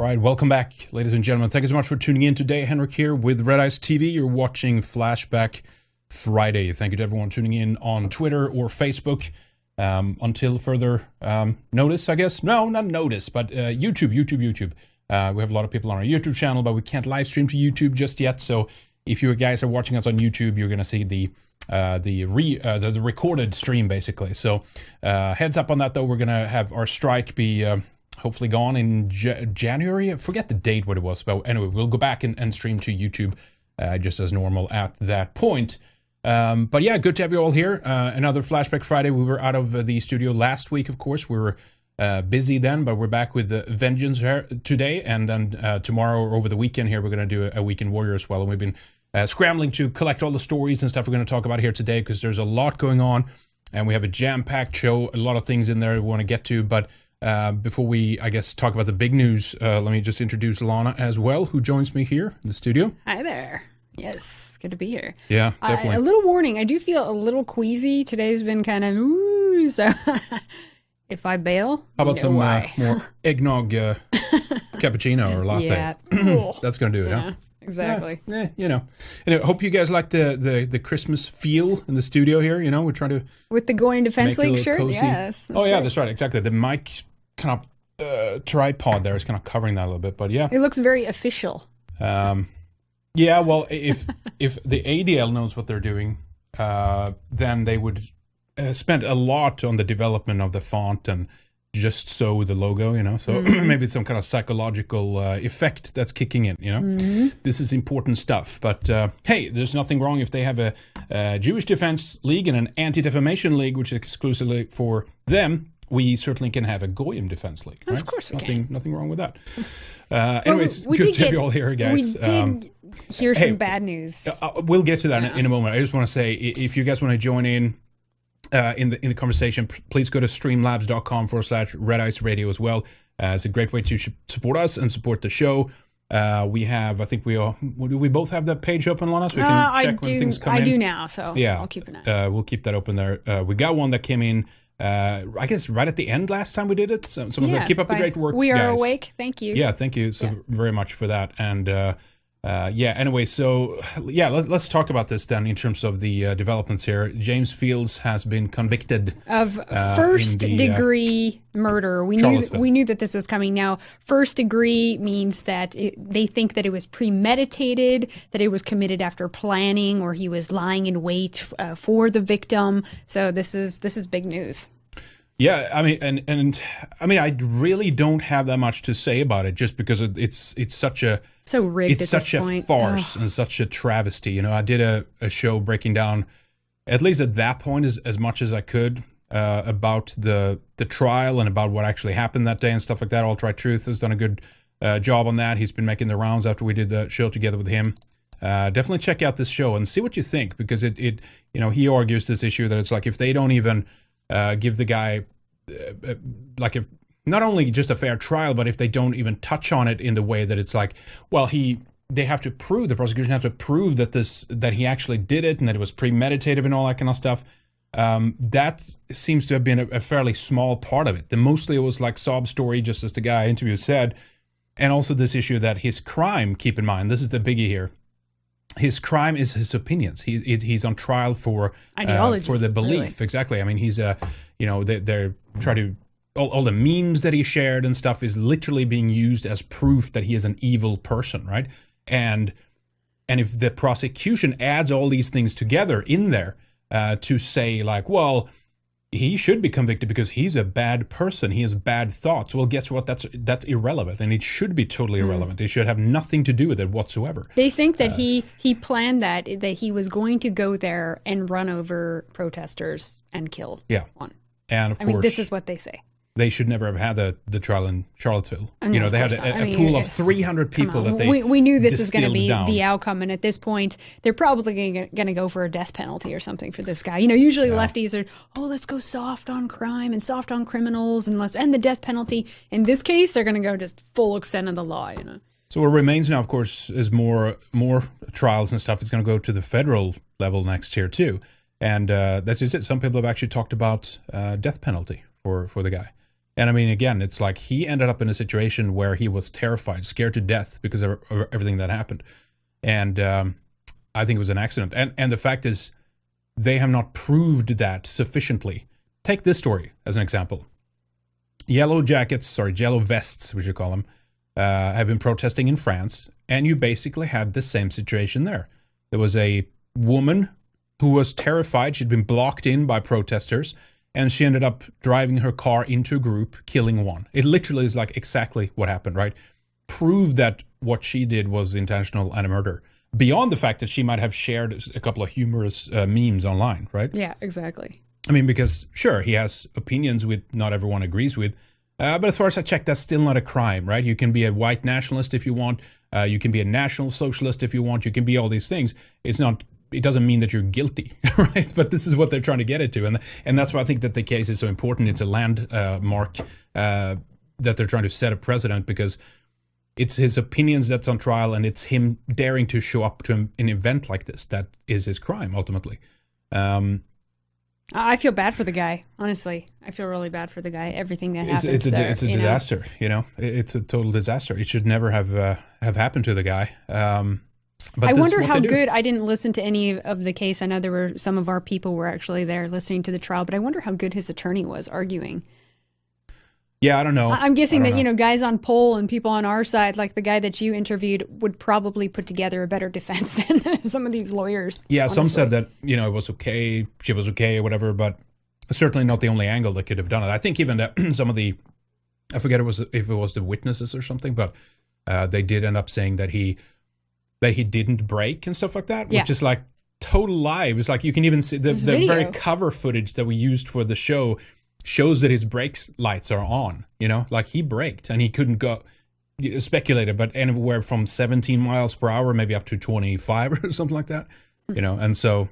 right, welcome back, ladies and gentlemen. Thank you so much for tuning in today. Henrik here with Red Eyes TV. You're watching Flashback Friday. Thank you to everyone tuning in on Twitter or Facebook. Until further notice, I guess. No, not notice, but YouTube. We have a lot of people on our YouTube channel, but we can't live stream to YouTube just yet. So if you guys are watching us on YouTube, you're going to see the recorded stream, basically. So heads up on that, though. We're going to have our strike be hopefully gone in January. I forget the date what it was, but anyway, we'll go back and stream to YouTube just as normal at that point. But yeah, good to have you all here. Another Flashback Friday. We were out of the studio last week, of course. We were busy then, but we're back with vengeance today. And then tomorrow or over the weekend here, we're going to do a Weekend Warrior as well. And we've been scrambling to collect all the stories and stuff we're going to talk about here today, because there's a lot going on. And we have a jam-packed show, a lot of things in there we want to get to. But before we, I guess, talk about the big news, let me just introduce Lana as well, who joins me here in the studio. Hi there. Yes, good to be here. Yeah, definitely. A little warning, I do feel a little queasy. Today's been kind of, so if I bail, how about some more eggnog cappuccino or latte? Yeah. That's going to do it, huh? Exactly. Yeah, you know. Anyway, hope you guys like the Christmas feel in the studio here. You know, we're trying to... With the Goyim Defense League shirt? Cozy. Yes. Oh, yeah, that's right. Exactly. The mic kind of tripod there is kind of covering that a little bit, but yeah. It looks very official. Yeah, well, if the ADL knows what they're doing, then they would spend a lot on the development of the font and just so the logo, you know. So maybe it's some kind of psychological effect that's kicking in, you know. This is important stuff. But hey, there's nothing wrong if they have a Jewish Defense League and an Anti-Defamation League, which is exclusively for them. We certainly can have a Goyim Defense League. Right? Of course we can. Nothing wrong with that. Anyways, good to have you all here, guys. We did hear some bad news. We'll get to that in a moment. I just want to say, if you guys want to join in the conversation, please go to streamlabs.com/Red Ice Radio as well. It's a great way to support us and support the show. We have, I think we both have that page open on us. We can check when things come in. I do now, so yeah, I'll keep an eye. We'll keep that open there. We got one that came in, I guess, right at the end last time we did it. So someone said, keep up the great work, We are guys. awake. Thank you. Yeah, thank you so very much for that. And anyway, so yeah, let's talk about this then in terms of the developments here. James Fields has been convicted of first-degree murder. We knew that this was coming. Now, first degree means that they think that it was premeditated, that it was committed after planning, or he was lying in wait for the victim. So this is big news. Yeah, I mean, and I mean, I really don't have that much to say about it, just because it's such a so rigged. It's such a farce and such a travesty. You know, I did a show breaking down, at least at that point, as much as I could about the trial and about what actually happened that day and stuff like that. Alt Right Truth has done a good job on that. He's been making the rounds after we did the show together with him. Definitely check out this show and see what you think, because it you know, he argues this issue that it's like, if they don't even give the guy like, if not only just a fair trial, but if they don't even touch on it in the way that it's like, well, they have to prove, the prosecution has to prove that he actually did it and that it was premeditative and all that kind of stuff. That seems to have been a fairly small part of it. Mostly it was like sob story, just as the guy I interviewed said, and also this issue that his crime, keep in mind, this is the biggie here, his crime is his opinions. He's on trial for ideology, for the belief. Really? Exactly. I mean, he's you know, they're trying to, all the memes that he shared and stuff is literally being used as proof that he is an evil person, right? And if the prosecution adds all these things together in there to say like, well, he should be convicted because he's a bad person, he has bad thoughts. Well, guess what? That's irrelevant, and it should be totally irrelevant. It should have nothing to do with it whatsoever. They think that he planned that he was going to go there and run over protesters and kill one. And of course, I mean, this is what they say. They should never have had the trial in Charlottesville. You know, they had a pool of 300 people that they we knew this was going to be the outcome, and at this point, they're probably going to go for a death penalty or something for this guy. You know, usually lefties are, let's go soft on crime and soft on criminals, and let's end the death penalty. In this case, they're going to go just full extent of the law, you know. So what remains now, of course, is more trials and stuff. It's going to go to the federal level next year, too. And that's just it. Some people have actually talked about death penalty for the guy. And I mean, again, it's like he ended up in a situation where he was terrified, scared to death because of everything that happened. And I think it was an accident. And the fact is, they have not proved that sufficiently. Take this story as an example. Yellow vests, we should call them, have been protesting in France. And you basically had the same situation there. There was a woman who was terrified. She'd been blocked in by protesters. And she ended up driving her car into a group, killing one. It literally is like exactly what happened, right? Proved that what she did was intentional and a murder. Beyond the fact that she might have shared a couple of humorous memes online, right? Yeah, exactly. I mean, because sure, he has opinions with not everyone agrees with. But as far as I check, that's still not a crime, right? You can be a white nationalist if you want. You can be a national socialist if you want. You can be all these things. It doesn't mean that you're guilty, right? But this is what they're trying to get it to. And that's why I think that the case is so important. It's a landmark that they're trying to set a precedent, because it's his opinions that's on trial, and it's him daring to show up to an event like this that is his crime, ultimately. I feel bad for the guy, honestly. I feel really bad for the guy, everything that happened. It's a disaster, you know? It's a total disaster. It should never have happened to the guy. But I wonder how good, I didn't listen to any of the case. I know there were some of our people were actually there listening to the trial, but I wonder how good his attorney was arguing. Yeah, I don't know. I'm guessing that, guys on poll and people on our side, like the guy that you interviewed, would probably put together a better defense than some of these lawyers. Yeah, honestly. Some said that, it was okay, she was okay or whatever, but certainly not the only angle that could have done it. I think even that some of the, I forget if it was the witnesses or something, but they did end up saying that he didn't break and stuff like that, which is like total lie. It was like, you can even see the very cover footage that we used for the show shows that his brake lights are on, like he braked and he couldn't go, speculated, but anywhere from 17 miles per hour, maybe up to 25 or something like that, and so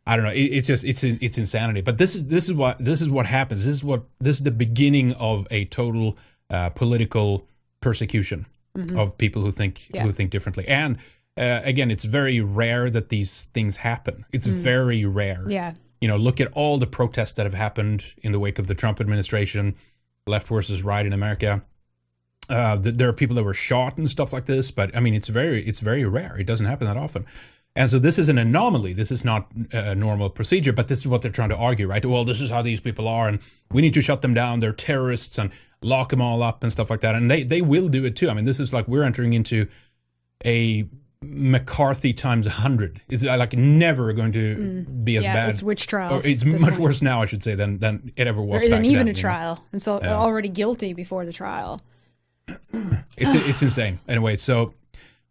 I don't know. It's insanity. But this is what happens. This is the beginning of a total political persecution of people who think differently. And again, it's very rare that these things happen. It's very rare. Yeah. Look at all the protests that have happened in the wake of the Trump administration, left versus right in America. There are people that were shot and stuff like this, but I mean, it's very rare. It doesn't happen that often. And so this is an anomaly. This is not a normal procedure, but this is what they're trying to argue, right? Well, this is how these people are, and we need to shut them down. They're terrorists, and lock them all up and stuff like that. And they will do it too. I mean, this is like we're entering into a McCarthy times 100. It's like never going to be as bad. It's witch trials. Or it's much worse now, I should say, than it ever was. There isn't back even then, a trial, and so already guilty before the trial. It's insane. Anyway, so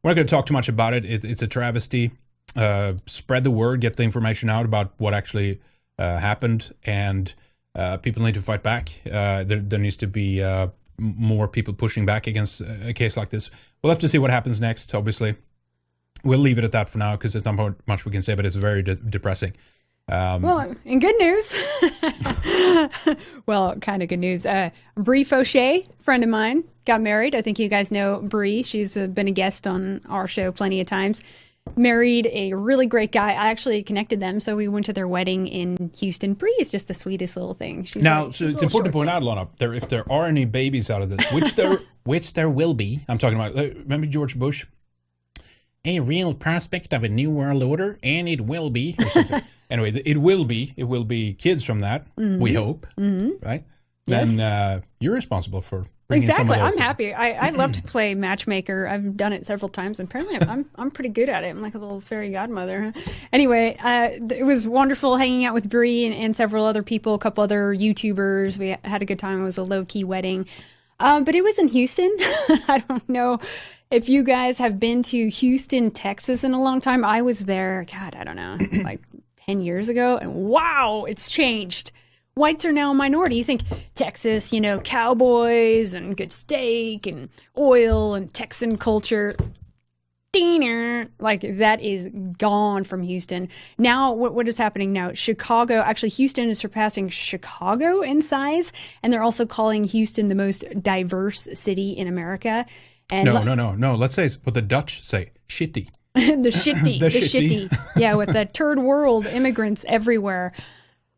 we're not going to talk too much about it. It's a travesty. Spread the word, get the information out about what actually happened, and people need to fight back. There needs to be more people pushing back against a case like this. We'll have to see what happens next, obviously. We'll leave it at that for now because there's not much we can say, but it's very depressing. Well, in good news, well, kind of good news. Brie Fauché, friend of mine, got married. I think you guys know Brie. She's been a guest on our show plenty of times. Married a really great guy. I actually connected them, so we went to their wedding in Houston. Brie is just the sweetest little thing. So it's important to point out, Lana, if there are any babies out of this, which there will be. I'm talking about, remember George Bush? A real prospect of a new world order, and it will be. Anyway, it will be kids from that. We hope, right? Yes. Then you're responsible for bringing somebody else I'm happy. I love to play matchmaker. I've done it several times, and apparently I'm pretty good at it. I'm like a little fairy godmother. Anyway, it was wonderful hanging out with Brie and several other people, a couple other YouTubers. We had a good time. It was a low-key wedding. But it was in Houston. I don't know if you guys have been to Houston, Texas in a long time. I was there, God, I don't know, like 10 years ago. And wow, it's changed. Whites are now a minority. You think Texas, cowboys and good steak and oil and Texan culture. Like that is gone from Houston. Now, what is happening now? Chicago, actually Houston is surpassing Chicago in size, and they're also calling Houston the most diverse city in America. And no. Let's say what the Dutch say, shitty. the shitty. Yeah, with the third world immigrants everywhere.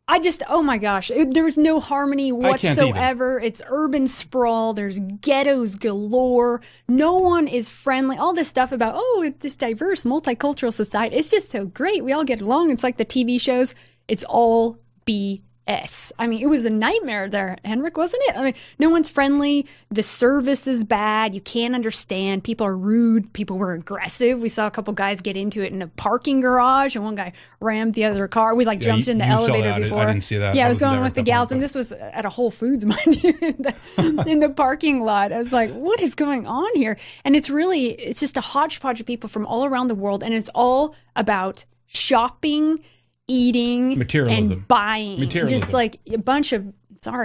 oh my gosh, there's no harmony whatsoever. It's urban sprawl. There's ghettos galore. No one is friendly. All this stuff about, this diverse, multicultural society. It's just so great. We all get along. It's like the TV shows. It's all BS. I mean, it was a nightmare there, Henrik, wasn't it? I mean, no one's friendly. The service is bad. You can't understand. People are rude. People were aggressive. We saw a couple guys get into it in a parking garage, and one guy rammed the other car. We jumped in the elevator before. I didn't see that. Yeah, I was going with the gals, and this was at a Whole Foods, mind you, in the parking lot. I was like, what is going on here? And it's just a hodgepodge of people from all around the world, and it's all about shopping, eating, materialism, and buying. Just like a bunch of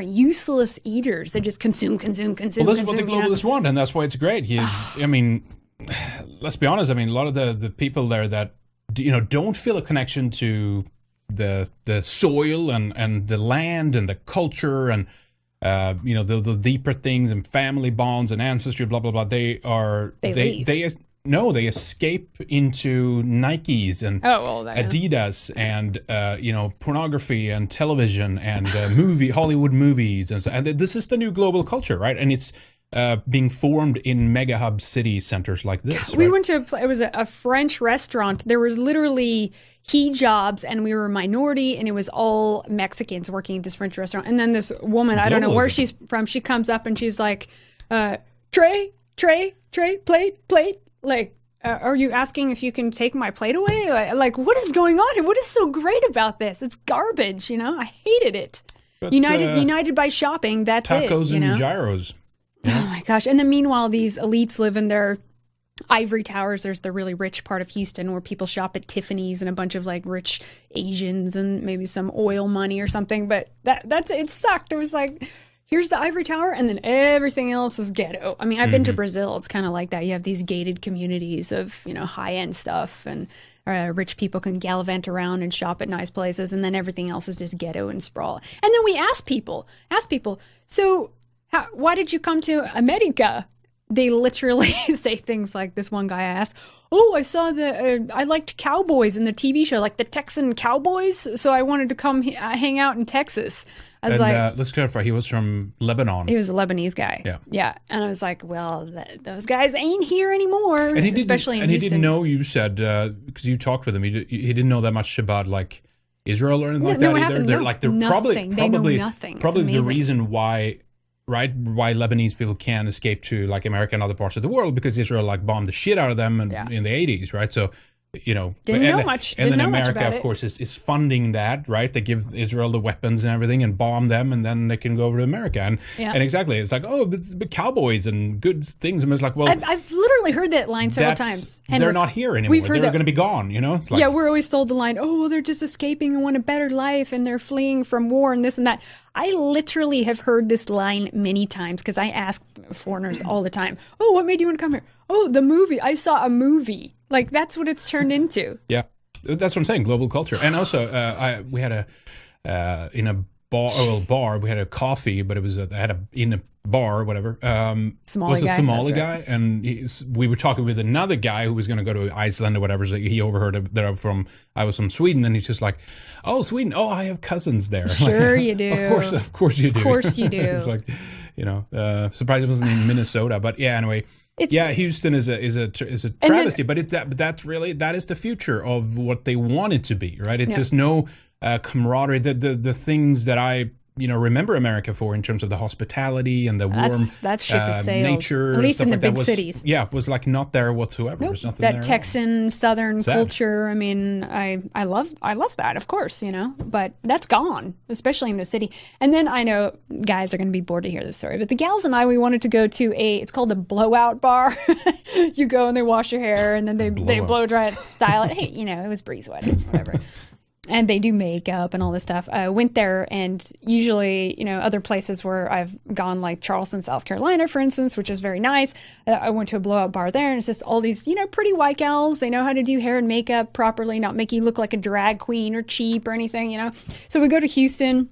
useless eaters. They just consume. Well, this is what the globalists want, and that's why it's great. I mean, let's be honest. I mean, a lot of the people there that don't feel a connection to the soil and the land and the culture and the deeper things and family bonds and ancestry, blah blah blah. They escape into Nikes and Adidas and pornography and television and Hollywood movies, and this is the new global culture, right? And it's being formed in mega hub city centers like this. We went to it was a French restaurant. There was literally hijabs, and we were a minority, and it was all Mexicans working at this French restaurant. And then this woman, I don't know where she's from, she comes up and she's like, tray, plate. Like, are you asking if you can take my plate away? Like, what is going on? And what is so great about this? It's garbage, I hated it. But, united by shopping, that's tacos it. Tacos and gyros. Yeah. Oh my gosh. And then meanwhile, these elites live in their ivory towers. There's the really rich part of Houston where people shop at Tiffany's and a bunch of like rich Asians and maybe some oil money or something. But it sucked. It was like, here's the ivory tower, and then everything else is ghetto. I mean, I've been to Brazil. It's kind of like that. You have these gated communities of, high-end stuff, and rich people can gallivant around and shop at nice places, and then everything else is just ghetto and sprawl. And then we ask people, so why did you come to America? They literally say things like, this one guy asked, I saw I liked cowboys in the TV show, like the Texan Cowboys, so I wanted to come hang out in Texas. I was let's clarify, he was from Lebanon. He was a Lebanese guy. Yeah. And I was like, well, those guys ain't here anymore, and especially in Houston. He didn't know, you said, because you talked with him, he didn't know that much about, like, Israel or anything like that either. They're nothing. They know nothing. Probably the reason why Lebanese people can escape to like America and other parts of the world, because Israel like bombed the shit out of them in the 80s, right? So didn't know much. And then America, of course, is funding that, right? They give Israel the weapons and everything and bomb them, and then they can go over to America. And exactly, it's like, but cowboys and good things. And it's like, well, I've literally heard that line several times. Henrik, they're not here anymore. They're going to be gone. It's like, we're always told the line, they're just escaping and want a better life, and they're fleeing from war and this and that. I literally have heard this line many times because I ask foreigners all the time, what made you want to come here? The movie. I saw a movie. Like, that's what it's turned into. Yeah, that's what I'm saying, global culture. And also, we had in a bar, we had a coffee, but it was in a bar, whatever. Somali guy. A Somali guy, and we were talking with another guy who was going to go to Iceland or whatever. So he overheard that I was from Sweden, and he's just like, Sweden. I have cousins there. Sure, you do. Of course you do. Of course you do. It's like, surprised it wasn't in Minnesota, but yeah. Anyway. Houston is a travesty, but that is the future of what they want it to be, right? It's just no camaraderie. The things that I remember America for in terms of the hospitality and the warm nature, at least in the big cities. Yeah, was like not there whatsoever. Nope. There's nothing that there Texan Southern culture. I mean, I love that, of course, but that's gone, especially in the city. And then I know guys are going to be bored to hear this story, but the gals and I, we wanted to go to it's called a blowout bar. You go and they wash your hair, and then they blow dry it, style it. Hey, it was breeze wedding, whatever. And they do makeup and all this stuff. I went there, and usually, other places where I've gone, like Charleston, South Carolina, for instance, which is very nice. I went to a blowout bar there, and it's just all these, pretty white gals. They know how to do hair and makeup properly, not make you look like a drag queen or cheap or anything, So we go to Houston.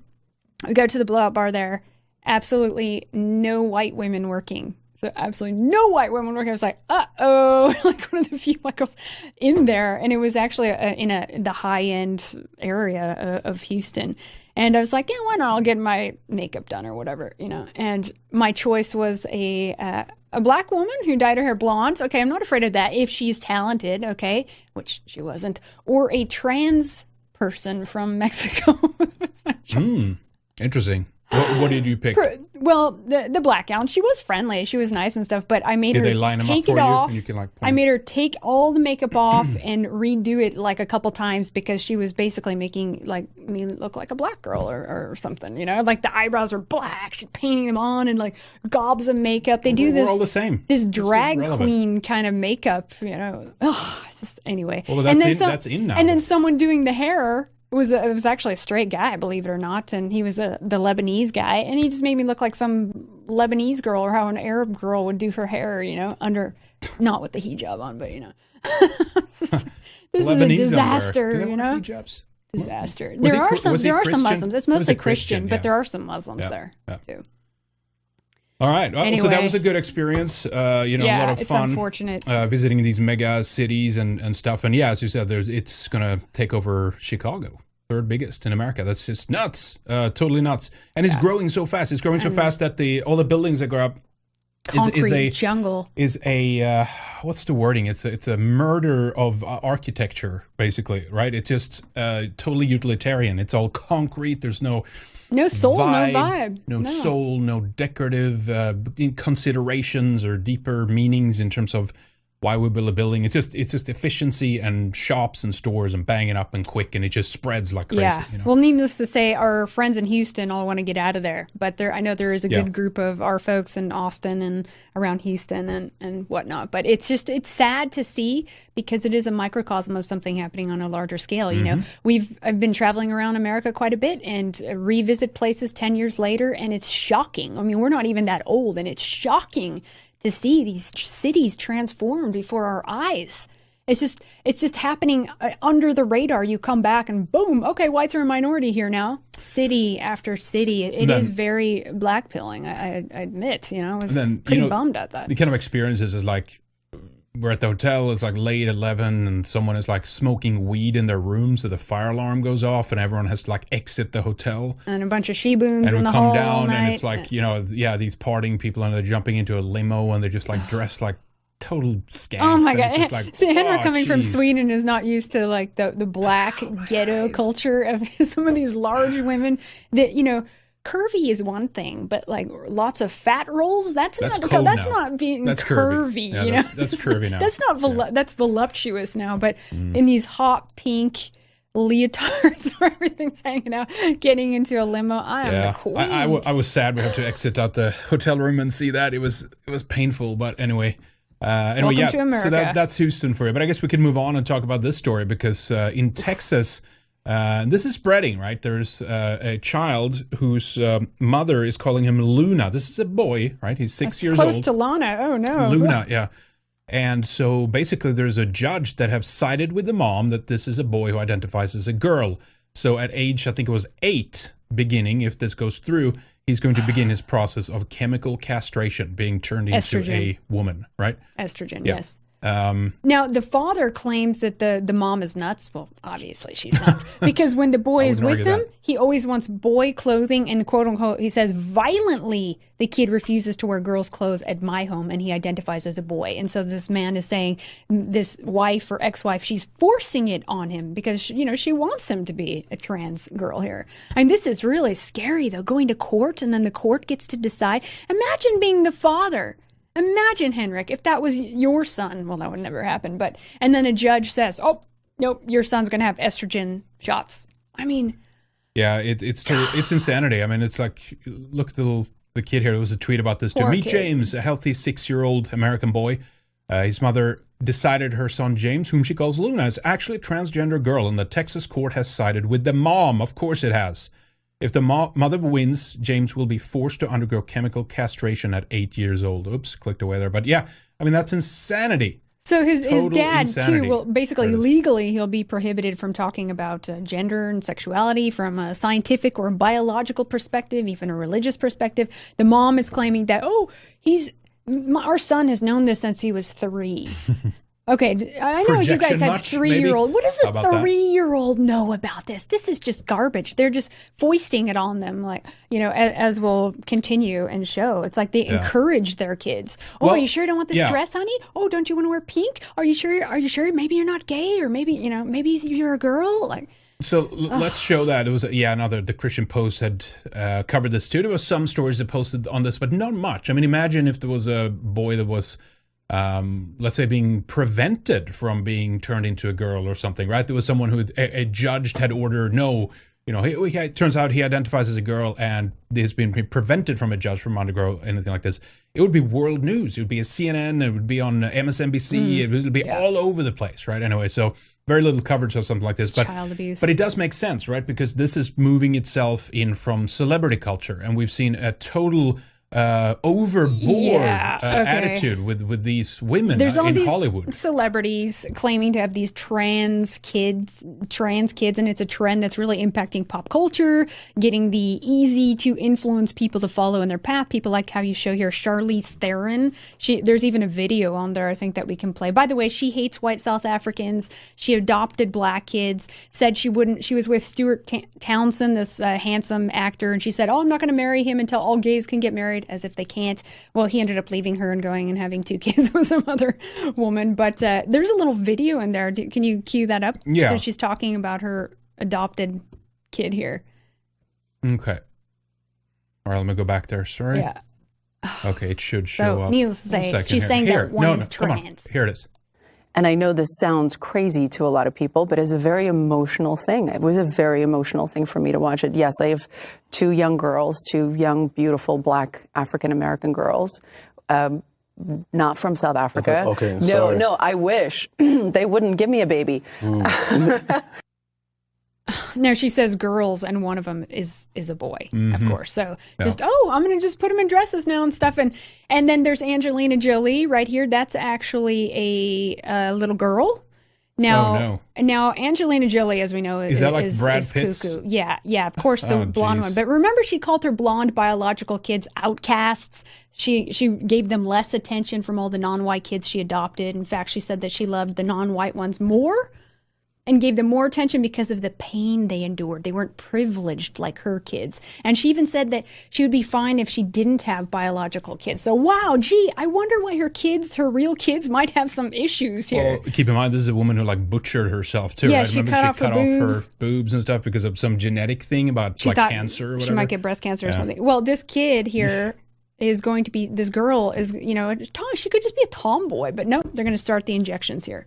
We go to the blowout bar there. Absolutely no white women working. So absolutely no white women working. I was like, uh-oh, like one of the few white girls in there. And it was actually in the high-end area of Houston. And I was like, yeah, why not? I'll get my makeup done or whatever, And my choice was a black woman who dyed her hair blonde. Okay, I'm not afraid of that if she's talented, okay, which she wasn't. Or a trans person from Mexico. That's my choice. Interesting. What did you pick? Well, the black gown. She was friendly. She was nice and stuff. But I made her they line take them up it for off. You? And you can, I made her take all the makeup off and redo it like a couple times because she was basically making like me look like a black girl or something. Like the eyebrows were black. She's painting them on and like gobs of makeup. They do this. We're all the same. This drag queen kind of makeup. It's just anyway. Well, that's in now. And then someone doing the hair. It was actually a straight guy, believe it or not, and he was the Lebanese guy, and he just made me look like some Lebanese girl or how an Arab girl would do her hair, under, not with the hijab on, but this is a disaster, hijabs? Disaster. There are some Muslims. It's mostly Christian, but there are some Muslims there too. All right. Anyway, so that was a good experience. A lot of fun. It's unfortunate. Visiting these mega cities and stuff. And yeah, as you said, it's going to take over Chicago, third biggest in America. That's just nuts. Totally nuts. And it's growing so fast. It's growing so fast that all the buildings that go up is a jungle. Is a what's the wording? It's a murder of architecture, basically, right? It's just totally utilitarian. It's all concrete. There's no soul, no vibe. No soul, no decorative considerations or deeper meanings in terms of why we build a building. It's just efficiency and shops and stores and banging up and quick, and it just spreads like crazy. Yeah. Well, needless to say, our friends in Houston all want to get out of there. But I know there is a good group of our folks in Austin and around Houston and whatnot. But it's sad to see because it is a microcosm of something happening on a larger scale. I've been traveling around America quite a bit and revisit places 10 years later, and it's shocking. I mean, we're not even that old, and it's shocking to see these cities transformed before our eyes. It's just happening under the radar. You come back and boom, okay, whites are a minority here now. City after city. It is very blackpilling, I admit. I was pretty bummed at that. The kind of experiences is like, we're at the hotel, it's like late 11 and someone is like smoking weed in their room, so the fire alarm goes off and everyone has to like exit the hotel. And a bunch of she-boons in the hall all night. And we come down and it's like, these partying people and they're jumping into a limo and they're just like dressed like total skanks. Oh my God. It's like, Henry coming from Sweden is not used to like the black ghetto culture of some of these large women that, curvy is one thing, but like lots of fat rolls, that's not being curvy. Yeah, that's curvy now. That's not that's voluptuous now, but in these hot pink leotards where everything's hanging out, getting into a limo, I am the queen. I was sad we had to exit out the hotel room and see that. It was painful, but anyway. Welcome to America. So that's Houston for you. But I guess we can move on and talk about this story because in Texas, this is spreading, right? There's a child whose mother is calling him Luna. This is a boy, right? He's 6 years old. Close to Lana. Oh, no. Luna, yeah. And so basically there's a judge that have sided with the mom that this is a boy who identifies as a girl. So at age, I think it was 8, beginning, if this goes through, he's going to begin his process of chemical castration, being turned into a woman, right? Estrogen, yes. Now, the father claims that the mom is nuts. Well, obviously she's nuts. Because when the boy is with him, he always wants boy clothing and quote unquote, he says violently, the kid refuses to wear girls' clothes at my home and he identifies as a boy. And so this man is saying this wife or ex-wife, she's forcing it on him because, she wants him to be a trans girl here. I mean, this is really scary though, going to court and then the court gets to decide. Imagine being the father. Imagine, Henrik, if that was your son. Well, that would never happen. And then a judge says, oh, nope, your son's going to have estrogen shots. I mean. Yeah, it's insanity. I mean, it's like, look at the kid here. There was a tweet about this too. Meet James, a healthy 6-year-old American boy. His mother decided her son James, whom she calls Luna, is actually a transgender girl. And the Texas court has sided with the mom. Of course it has. If the mother wins, James will be forced to undergo chemical castration at 8 years old. Oops, clicked away there. But yeah, I mean, that's insanity. So his dad, insanity. Too, well, basically, legally, he'll be prohibited from talking about gender and sexuality from a scientific or biological perspective, even a religious perspective. The mom is claiming that, Our son has known this since he was 3. Okay, I know you guys have 3-year-old. What does a 3-year-old know about this? This is just garbage. They're just foisting it on them, like, as we'll continue and show. It's like they encourage their kids. Oh, well, are you sure you don't want this dress, honey? Oh, don't you want to wear pink? Are you sure? Are you sure? Maybe you're not gay, or maybe maybe you're a girl. Like, so let's show that. It was the Christian Post had covered this too. There was some stories that posted on this, but not much. I mean, imagine if there was a boy that was, let's say, being prevented from being turned into a girl or something, right? There was someone who a judge had ordered, no, it turns out he identifies as a girl and he's been prevented from a judge from undergo anything like this. It would be world news. It would be a CNN. It would be on MSNBC. It would be all over the place, right? Anyway, so very little coverage of something like this. But child abuse. But it does make sense, right? Because this is moving itself in from celebrity culture. And we've seen a total overboard attitude with these women There's all in these Hollywood. Celebrities claiming to have these trans kids, and it's a trend that's really impacting pop culture, getting the easy to influence people to follow in their path. People like how you show here Charlize Theron. There's even a video on there, I think, that we can play. By the way, she hates white South Africans. She adopted black kids, said she wouldn't. She was with Stuart Townsend, this handsome actor, and she said, "Oh, I'm not going to marry him until all gays can get married," as if they can't. Well, he ended up leaving her and going and having 2 kids with some other woman. But there's a little video in there. Can you cue that up? Yeah. So she's talking about her adopted kid here. Okay. All right, let me go back there. Sorry. Yeah. Okay, it should show up. Needless to say, she's saying that one is trans. Here it is. And I know this sounds crazy to a lot of people, but it's a very emotional thing. It was a very emotional thing for me to watch it. Yes, I have 2 young girls, 2 young, beautiful, black African-American girls, not from South Africa. Okay, sorry. No, I wish. They wouldn't give me a baby. No, she says girls, and one of them is a boy, of course. So I'm going to just put them in dresses now and stuff. And then there's Angelina Jolie right here. That's actually a little girl. Now, now Angelina Jolie, as we know, is that like Brad Pitt's? Cuckoo. Yeah, of course, the blonde one. But remember, she called her blonde biological kids outcasts. She gave them less attention from all the non-white kids she adopted. In fact, she said that she loved the non-white ones more, and gave them more attention because of the pain they endured. They weren't privileged like her kids. And she even said that she would be fine if she didn't have biological kids. So, wow, I wonder why her real kids might have some issues here. Well, keep in mind, this is a woman who butchered herself too, right? She cut off her boobs and stuff because of some genetic thing about cancer or whatever. She might get breast cancer or something. Well, this kid here is going to be, this girl is, she could just be a tomboy, but no, they're going to start the injections here.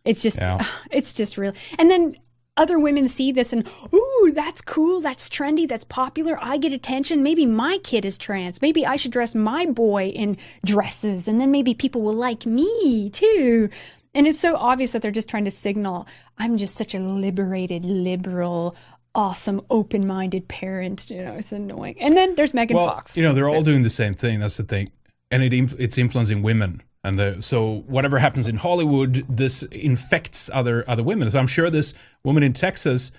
It's just real. And then other women see this and, ooh, that's cool, that's trendy, that's popular, I get attention. Maybe my kid is trans. Maybe I should dress my boy in dresses, and then maybe people will like me too. And it's so obvious that they're just trying to signal, I'm just such a liberated, liberal, awesome, open-minded parent. It's annoying. And then there's Megan Fox. They're all doing the same thing. That's the thing. And it's influencing women. And so whatever happens in Hollywood, this infects other women. So I'm sure this woman in Texas,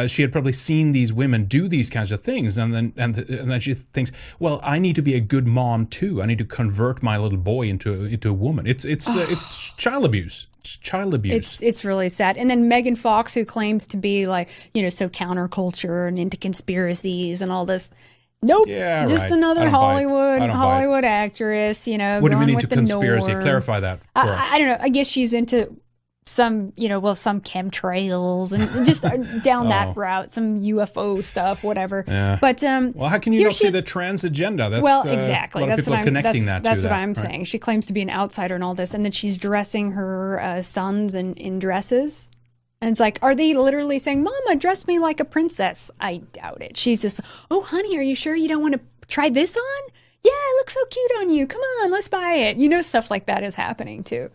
she had probably seen these women do these kinds of things, and then she thinks, well, I need to be a good mom too. I need to convert my little boy into a woman. It's child abuse. It's child abuse. It's really sad. And then Megan Fox, who claims to be so counterculture and into conspiracies and all this. Nope. Yeah, just another Hollywood actress, What do you mean into conspiracy? Clarify that for us. I don't know. I guess she's into some, some chemtrails and just down that route, some UFO stuff, whatever. Yeah. But well, how can you not see the trans agenda? That's, exactly. A lot of people are connecting that to that. That's what I'm saying. She claims to be an outsider and all this, and then she's dressing her sons in dresses. And it's like, are they literally saying, Mama, dress me like a princess? I doubt it. She's just, oh, honey, are you sure you don't want to try this on? Yeah, it looks so cute on you. Come on, let's buy it. Stuff like that is happening too.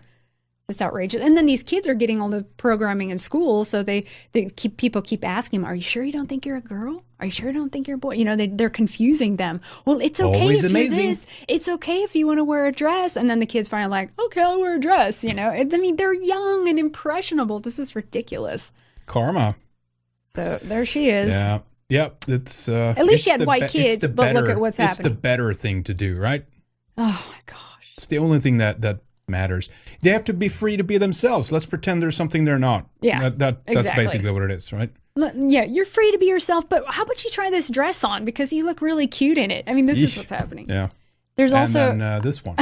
It's outrageous. And then these kids are getting all the programming in school, so people keep asking them, are you sure you don't think you're a girl? Are you sure you don't think you're a boy? They're confusing them. Well, it's okay Always if amazing. you're this. It's okay if you want to wear a dress. And then the kids finally like, okay, I'll wear a dress. They're young and impressionable. This is ridiculous. Karma. So there she is. Yeah. Yep. It's at least she had white kids, but look at what's happening. It's the better thing to do, right? Oh my gosh. It's the only thing that matters. They have to be free to be themselves. Let's pretend there's something they're not. Yeah, that's exactly. basically what it is, right? Yeah, you're free to be yourself, but how about you try this dress on because you look really cute in it? I mean, this is what's happening. Yeah. There's also and then, this one.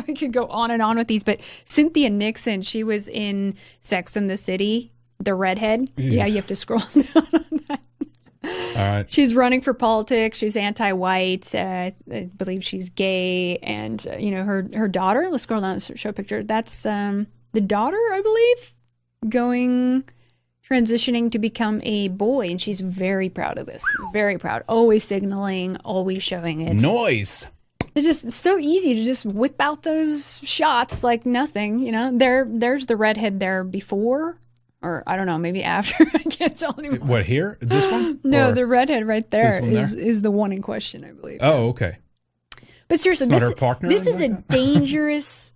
we could go on and on with these, but Cynthia Nixon, she was in Sex and the City, the redhead. Yeah, you have to scroll down on that. All right. She's running for politics. She's anti-white. I believe she's gay, and her daughter. Let's scroll down and show a picture. That's the daughter, I believe, transitioning to become a boy, and she's very proud of this. Very proud. Always signaling, always showing it. Noise. It's just so easy to just whip out those shots like nothing. There's the redhead there before. Or I don't know, maybe after. I can't tell anymore. What, here? This one? No, or the redhead right there is is the one in question, I believe. Oh, okay. But seriously, it's not her partner. This is a dangerous.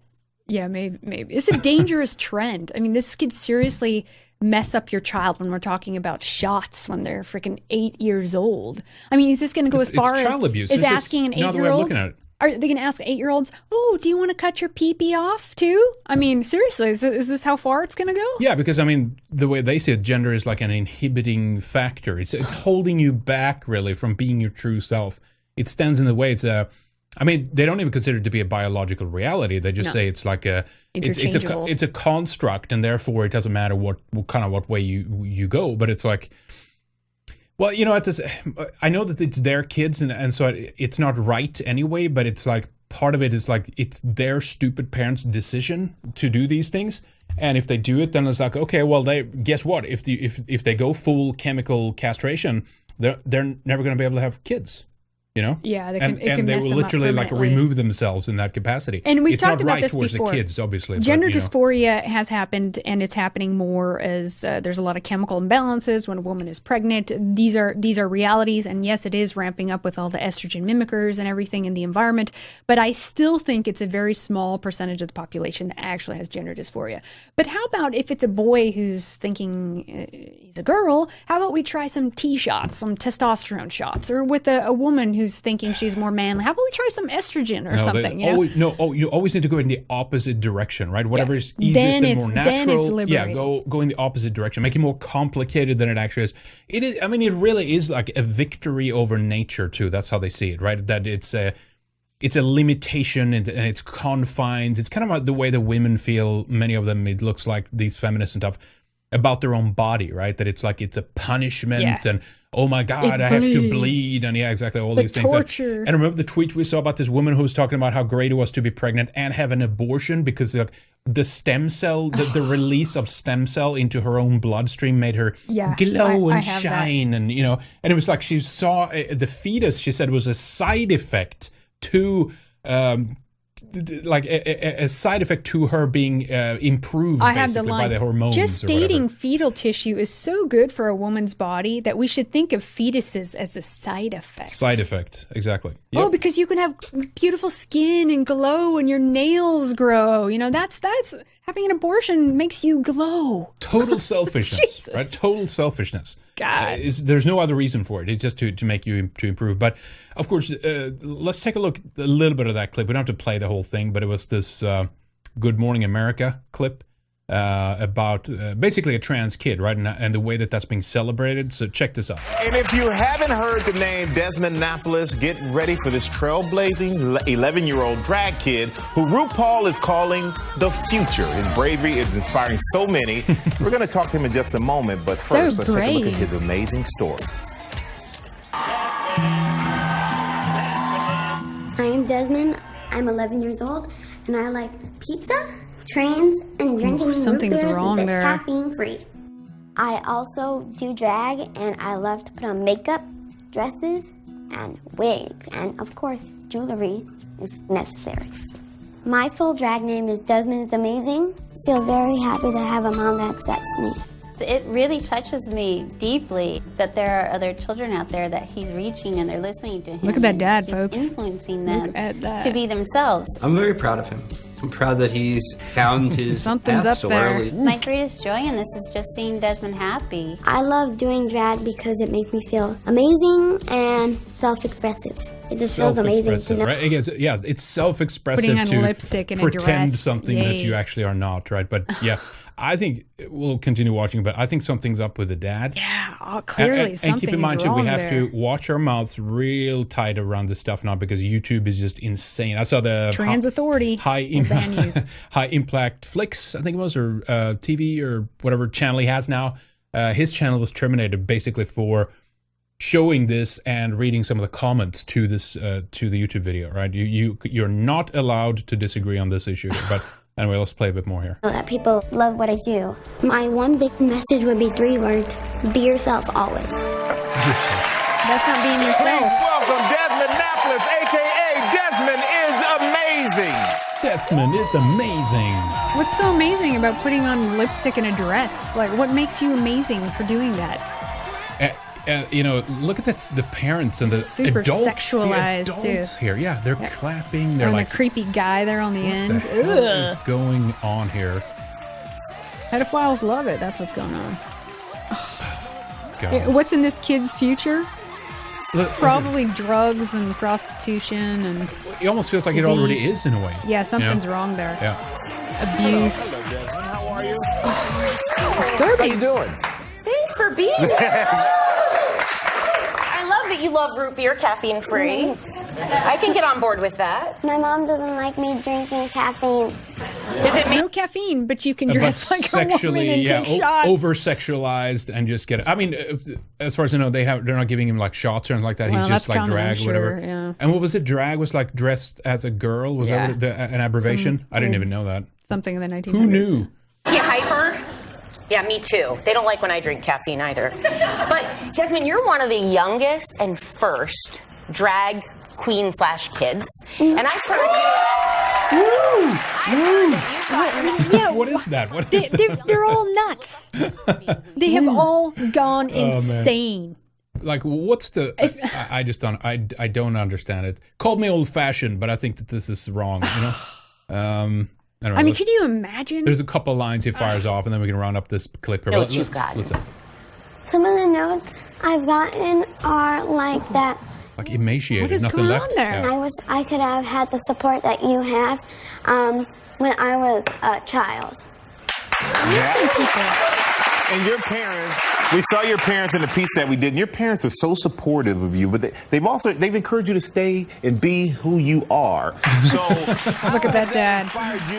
Yeah, maybe it's a dangerous trend. I mean, this could seriously mess up your child when we're talking about shots when they're freaking 8 years old. I mean, is this going to go as far as child abuse? As asking an 8-year-old? Looking at it. Are they going to ask 8-year-olds, oh, do you want to cut your pee-pee off too? I mean, seriously, is this how far it's going to go? Yeah, because, I mean, the way they see it, gender is like an inhibiting factor. It's holding you back, really, from being your true self. It stands in the way. I mean, they don't even consider it to be a biological reality. They just say it's like it's a construct, and therefore it doesn't matter what way you go. But it's like, well, I know that it's their kids, and so it's not right anyway, but it's like part of it is like it's their stupid parents' decision to do these things. And if they do it, then it's like, okay, well, guess what? If they go full chemical castration, they're never going to be able to have kids. Yeah, and they will literally like remove themselves in that capacity. And we've it's talked not about right this towards before. The kids, obviously. Gender dysphoria has happened, and it's happening more as there's a lot of chemical imbalances when a woman is pregnant. These are realities, and yes, it is ramping up with all the estrogen mimickers and everything in the environment. But I still think it's a very small percentage of the population that actually has gender dysphoria. But how about if it's a boy who's thinking he's a girl? How about we try some T shots, some testosterone shots, or with a woman who's thinking she's more manly? How about we try some estrogen or something? You always need to go in the opposite direction, right? Whatever is easiest and more natural. Then it's liberating. Go in the opposite direction. Make it more complicated than it actually is. It is. I mean, it really is like a victory over nature too. That's how they see it, right? That it's a limitation and it's confines. It's kind of like the way the women feel. Many of them, it looks like these feminists and stuff, about their own body, right? That it's like it's a punishment and oh my God, I have to bleed and exactly all these things. Torture. And remember the tweet we saw about this woman who was talking about how great it was to be pregnant and have an abortion because the stem cell, the release of stem cell into her own bloodstream made her glow and shine, and and it was like she saw the fetus. She said was a side effect to. Like a side effect to her being improved basically by the hormones. Gestating fetal tissue is so good for a woman's body that we should think of fetuses as a side effect. Side effect, exactly. Yep. Oh, because you can have beautiful skin and glow and your nails grow. That's having an abortion makes you glow. Total selfishness, right? Total selfishness. God. There's no other reason for it. It's just to make you to improve. But of course, let's take a look a little bit of that clip. We don't have to play the whole thing, but it was this Good Morning America clip about basically a trans kid, right? And the way that's being celebrated. So check this out. And if you haven't heard the name Desmond Napoles, get ready for this trailblazing 11-year-old drag kid who RuPaul is calling the future. His bravery is inspiring so many. We're going to talk to him in just a moment, but first, let's take a look at his amazing story. I am Desmond. I'm 11 years old, and I like pizza, trains, and drinking something's root beer wrong that's there. caffeine-free. I also do drag, and I love to put on makeup, dresses, and wigs, and of course, jewelry if necessary. My full drag name is Desmond is Amazing. I feel very happy to have a mom that accepts me. It really touches me deeply that there are other children out there that he's reaching and they're listening to him. Look at that dad, he's folks. Influencing them to be themselves. I'm very proud of him. I'm proud that he's found his Something's path up so there. early. My greatest joy in this is just seeing Desmond happy. I love doing drag because it makes me feel amazing and self-expressive. It just feels amazing to know. Right? Yeah, it's self-expressive. Putting on to lipstick and pretend a dress. something that you actually are not, right? But yeah, I think we'll continue watching, but I think something's up with the dad. Yeah, clearly something and keep in mind is too, we wrong have there. to watch our mouths real tight around this stuff now because YouTube is just insane. I saw the Trans Authority will ban you. High Impact Flicks, I think it was, or TV or whatever channel he has now. His channel was terminated basically for showing this and reading some of the comments to this to the YouTube video. Right? You're not allowed to disagree on this issue here, but. Anyway, let's play a bit more here. That people love what I do. My one big message would be 3 words. Be yourself always. That's not being yourself. Please welcome Desmond Napoles, a.k.a. Desmond is amazing. Desmond is amazing. What's so amazing about putting on lipstick and a dress? Like, what makes you amazing for doing that? Look at the parents and the super adults, sexualized the adults too. Here, yeah, they're clapping. They're and like the creepy guy there on the end. What the hell is going on here? Pedophiles love it. That's what's going on. God. What's in this kid's future? Look, Probably drugs and prostitution and. It almost feels like disease. it already is in a way. Yeah, something's wrong there. Yeah. Abuse. Hello, Desmond. How are you? It's disturbing. How you doing? Thanks for being here. I love that you love root beer, caffeine free. I can get on board with that. My mom doesn't like me drinking caffeine. Does it make No caffeine, but you can dress But like a woman sexually, and yeah, take shots. over sexualized and just get it. I mean, as far as I know, they're not giving him like shots or anything like that. Well, He's just that's like kinda drag, unsure, whatever. yeah. And what was it? Drag was like dressed as a girl. Was Yeah. that an abbreviation? I didn't even know that. Something in the 1900s. Who knew? you hyper? Yeah, me too. They don't like when I drink caffeine either. But Desmond, you're one of the youngest and first drag queen / kids. And I've heard Yeah, What is that? What is that? they're all nuts. They have all gone man. insane. Like, what's the? I just don't. I don't understand it. Called me old fashioned, but I think that this is wrong. You know. I don't know. I mean, could you imagine? There's a couple lines he fires off, and then we can round up this clip here. Know But what you've got. Listen. Some of the notes I've gotten are like that. Like emaciated, What is nothing going left. on there? I wish I could have had the support that you have when I was a child. Listen, people. And your parents, we saw your parents in the piece that we did, and your parents are so supportive of you, but they've encouraged you to stay and be who you are. So Look at that dad.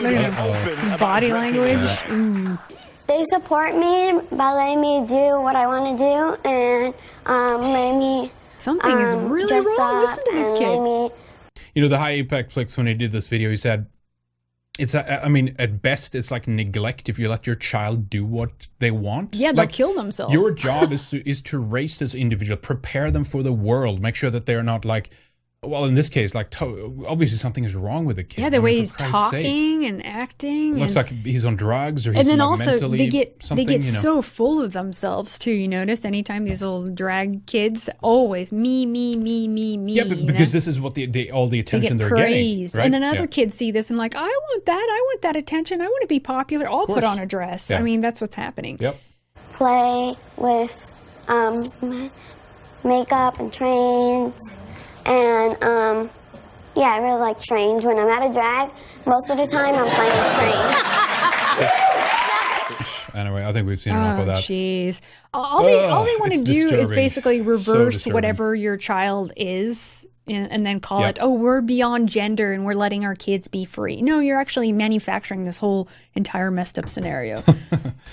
Look at his body language. They support me by letting me do what I want to do and letting me. Something is really dress wrong. up Listen to this and kid. letting me You know, the High Impact Flicks, when he did this video, he said, it's, I mean, at best, it's like neglect if you let your child do what they want. Yeah, they'll like, kill themselves. Your job is to raise this individual, prepare them for the world, make sure that they're not like, well, in this case, like, obviously something is wrong with the kid. Yeah, the I way mean, he's for Christ's sake. talking and acting. Looks like he's on drugs or he's And then like also mentally they get something, you know. so full of themselves too. You notice anytime these little drag kids always me. Yeah, but you because know? this is what all the They attention get they're praised, getting. Right? and then other Yeah. kids see this and like, I want that attention. I want to be popular. I'll put course. on a dress. Yeah. I mean, that's what's happening. Yep. play with makeup and trains. And yeah, I really like trains. When I'm at a drag, most of the time I'm playing trains. Anyway, I think we've seen enough of that. Jeez. All they want to it's do is disturbing. basically So reverse disturbing. whatever your child is and then call Yeah. it, oh, we're beyond gender and we're letting our kids be free. No, you're actually manufacturing this whole entire messed up scenario.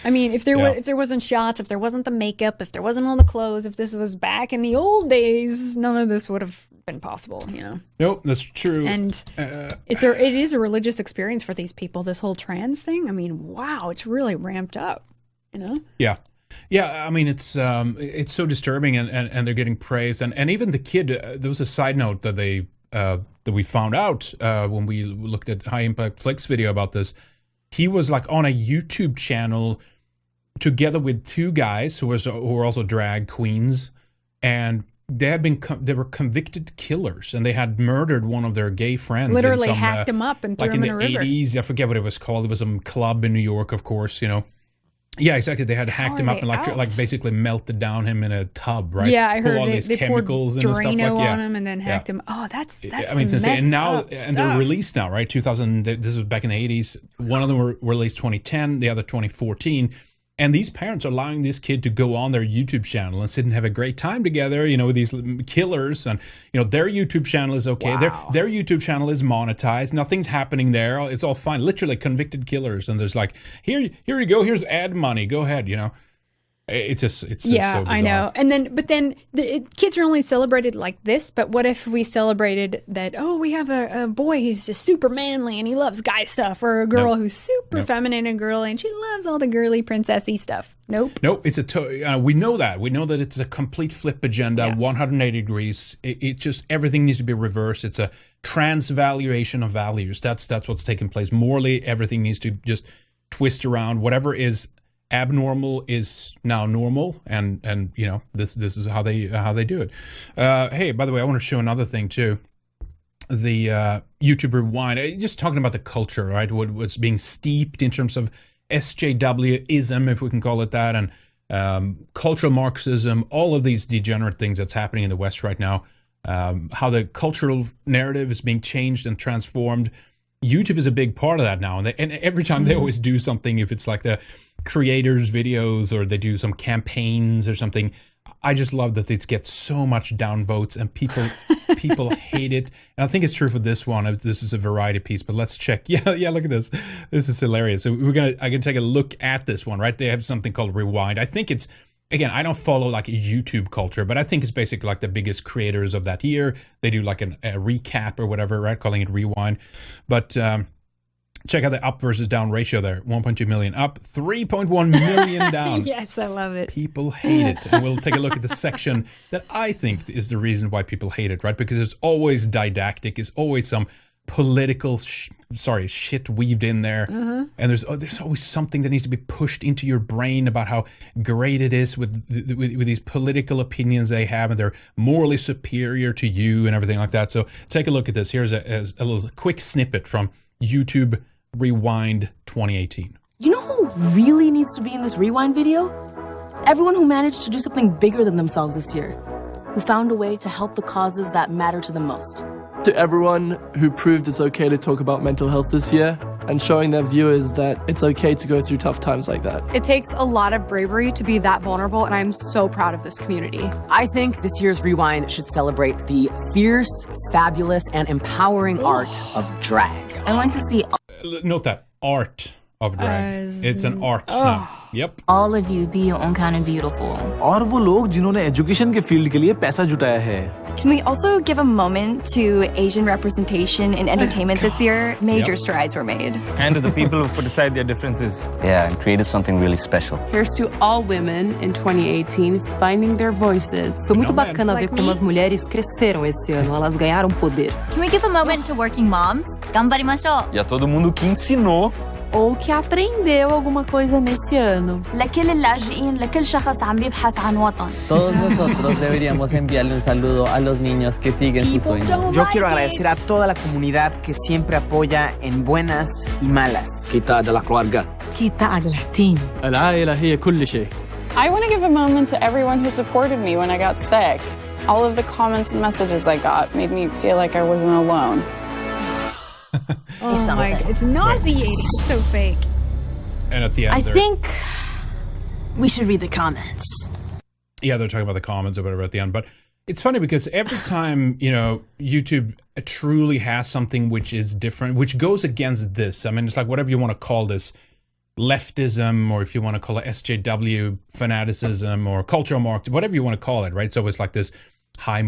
I mean, if there Yeah. if there wasn't shots, if there wasn't the makeup, if there wasn't all the clothes, if this was back in the old days, none of this would have been possible, you know. Nope, that's true. And it is a religious experience for these people, this whole trans thing. I mean, wow, it's really ramped up, you know? Yeah. I mean, it's so disturbing, and they're getting praised, and even the kid. There was a side note that that we found out when we looked at High Impact Flicks video about this. He was like on a YouTube channel together with two guys who were also drag queens, and they were convicted killers, and they had murdered one of their gay friends. Literally in some, hacked him up and threw like him in in the a river. 80s. I forget what it was called. It was some club in New York, of course, you know. Yeah, exactly. They had hacked him up and like basically melted down him in a tub, right? Yeah, I heard all these they chemicals poured and stuff Drano like on him and then hacked him. Oh, that's I mean, it's insane. And now and they're released now, right? 2000. This was back in the 80s. One of them were released 2010, the other 2014. And these parents are allowing this kid to go on their YouTube channel and sit and have a great time together, you know, with these killers. And, you know, their YouTube channel is okay. Wow. Their YouTube channel is monetized. Nothing's happening there. It's all fine. Literally convicted killers. And there's like, here you go. Here's ad money. Go ahead, you know. It's just so bizarre. I know. And then kids are only celebrated like this. But what if we celebrated that? Oh, we have a boy who's just super manly and he loves guy stuff, or a girl who's super feminine and girly and she loves all the girly princessy stuff. Nope. It's we know that it's a complete flip agenda, 180 degrees. It just everything needs to be reversed. It's a transvaluation of values. That's what's taking place. Morally, everything needs to just twist around. Whatever is abnormal is now normal, and you know this is how they do it. Hey, by the way, I want to show another thing too. The YouTube Rewind, just talking about the culture, right? What's being steeped in terms of SJW-ism, if we can call it that, and cultural Marxism, all of these degenerate things that's happening in the West right now. How the cultural narrative is being changed and transformed. YouTube is a big part of that now, and every time they always do something, if it's like the creators' videos or they do some campaigns or something, I just love that it gets so much downvotes and people hate it. And I think it's true for this one. This is a variety piece, but let's check. Yeah, look at this. This is hilarious. So I can take a look at this one, right? They have something called Rewind. I think it's, again, I don't follow like a YouTube culture, but I think it's basically like the biggest creators of that year. They do like a recap or whatever, right? Calling it Rewind. But check out the up versus down ratio there. 1.2 million up, 3.1 million down. Yes, I love it. People hate it. And we'll take a look at the section that I think is the reason why people hate it, right? Because it's always didactic. It's always some political shit weaved in there. Mm-hmm. And there's always something that needs to be pushed into your brain about how great it is with these political opinions they have, and they're morally superior to you and everything like that. So take a look at this. Here's a little quick snippet from YouTube Rewind 2018. You know who really needs to be in this Rewind video? Everyone who managed to do something bigger than themselves this year, who found a way to help the causes that matter to them most. To everyone who proved it's okay to talk about mental health this year and showing their viewers that it's okay to go through tough times like that. It takes a lot of bravery to be that vulnerable, and I'm so proud of this community. I think this year's Rewind should celebrate the fierce, fabulous, and empowering art of drag. I want to see... Note that, art of drag. It's an art now. Yep. All of you be your own kind of beautiful. और वो लोग जिन्होंने education के field के लिए पैसा जुटाया है. Can we also give a moment to Asian representation in entertainment this year? Major strides were made. And to the people who put aside their differences. Yeah, and created something really special. Here's to all women in 2018 finding their voices. Foi muito bacana ver como as mulheres cresceram esse ano, elas ganharam poder. Can we give a moment to working moms? Ganbarimashou. E a todo mundo que ensinou ou que aprendeu alguma coisa nesse ano. لكل اللاجئين لكل شخص عم بيبحث عن وطن. Todos nosotros deberíamos enviarle un saludo a los niños que siguen sus sueños. Yo quiero agradecer a toda la comunidad que siempre apoya en buenas y malas. كتاب الأقوارجة. كتاب اللاتين. العائلة هي كل شيء. I want to give a moment to everyone who supported me when I got sick. All of the comments and messages I got made me feel like I wasn't alone. Oh my God, it's nauseating. It's so fake. And at the end, I think we should read the comments. Yeah, they're talking about the comments or whatever at the end. But it's funny because every time, you know, YouTube truly has something which is different, which goes against this. I mean, it's like whatever you want to call this, leftism, or if you want to call it SJW fanaticism or cultural mark, whatever you want to call it, right? So it's like this high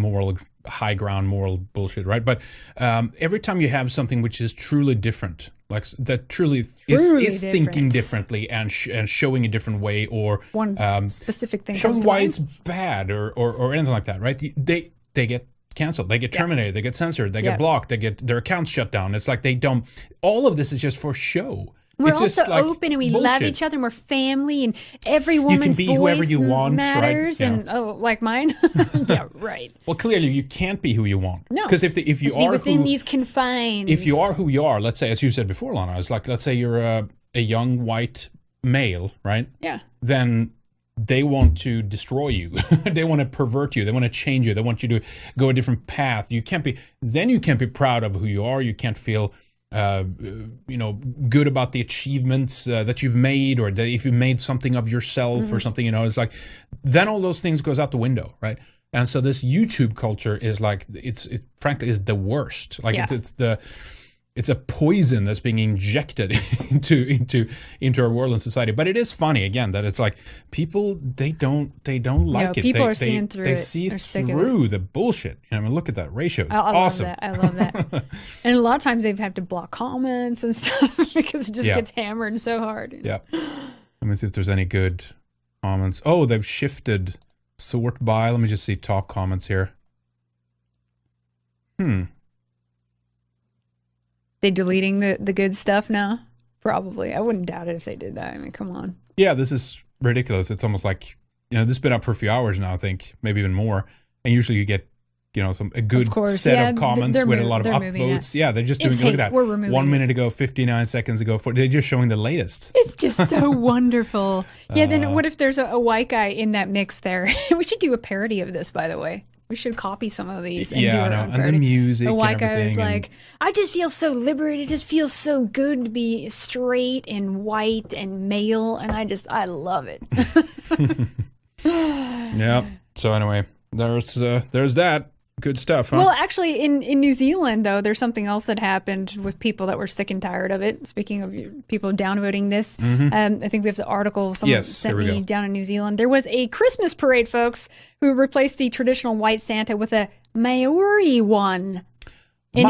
ground moral bullshit, right? But every time you have something which is truly different, like that truly is thinking differently and showing a different way, or one specific thing showing why it's bad or anything like that, right? They get canceled, they get terminated, they get censored, they get blocked, they get their accounts shut down. It's like they don't. All of this is just for show. We're it's also like open and we bullshit. love each other and we're family and every woman's you can be voice whoever you want, matters, right? and like mine. Yeah, right. Well, clearly you can't be who you want. No, because if you are within these confines. If you are who you are, let's say, as you said before, Lana, it's like, let's say you're a young white male, right? Yeah. Then they want to destroy you. They want to pervert you. They want to change you. They want you to go a different path. You can't be proud of who you are. You can't feel good about the achievements that you've made, or that if you made something of yourself or something, it's like, then all those things goes out the window, right? And so this YouTube culture is like, it frankly is the worst. Like it's a poison that's being injected into our world and society. But it is funny again that it's like people they don't like it. People are seeing through it. They see through the bullshit. I mean, look at that ratio. It's awesome. I love that. And a lot of times they have to block comments and stuff because it just gets hammered so hard. Yeah. Let me see if there's any good comments. Oh, they've shifted sort by. Let me just see top comments here. They deleting the good stuff now? Probably. I wouldn't doubt it if they did that. I mean, come on. Yeah, this is ridiculous. It's almost like, this has been up for a few hours now, I think, maybe even more. And usually you get, a good set of comments with a lot of upvotes. Yeah, they're just doing, look at that. 1 minute ago, 59 seconds ago, they're just showing the latest. It's just so wonderful. Yeah, then what if there's a white guy in that mix there? We should do a parody of this, by the way. We should copy some of these and do our own parody. And the music. The white guy was like, I just feel so liberated. It just feels so good to be straight and white and male. And I love it. Yeah. So anyway, there's that. Good stuff, huh? Well, actually, in New Zealand, though, there's something else that happened with people that were sick and tired of it. Speaking of people downvoting this, I think we have the article someone sent me down in New Zealand. There was a Christmas parade, folks, who replaced the traditional white Santa with a Maori one. And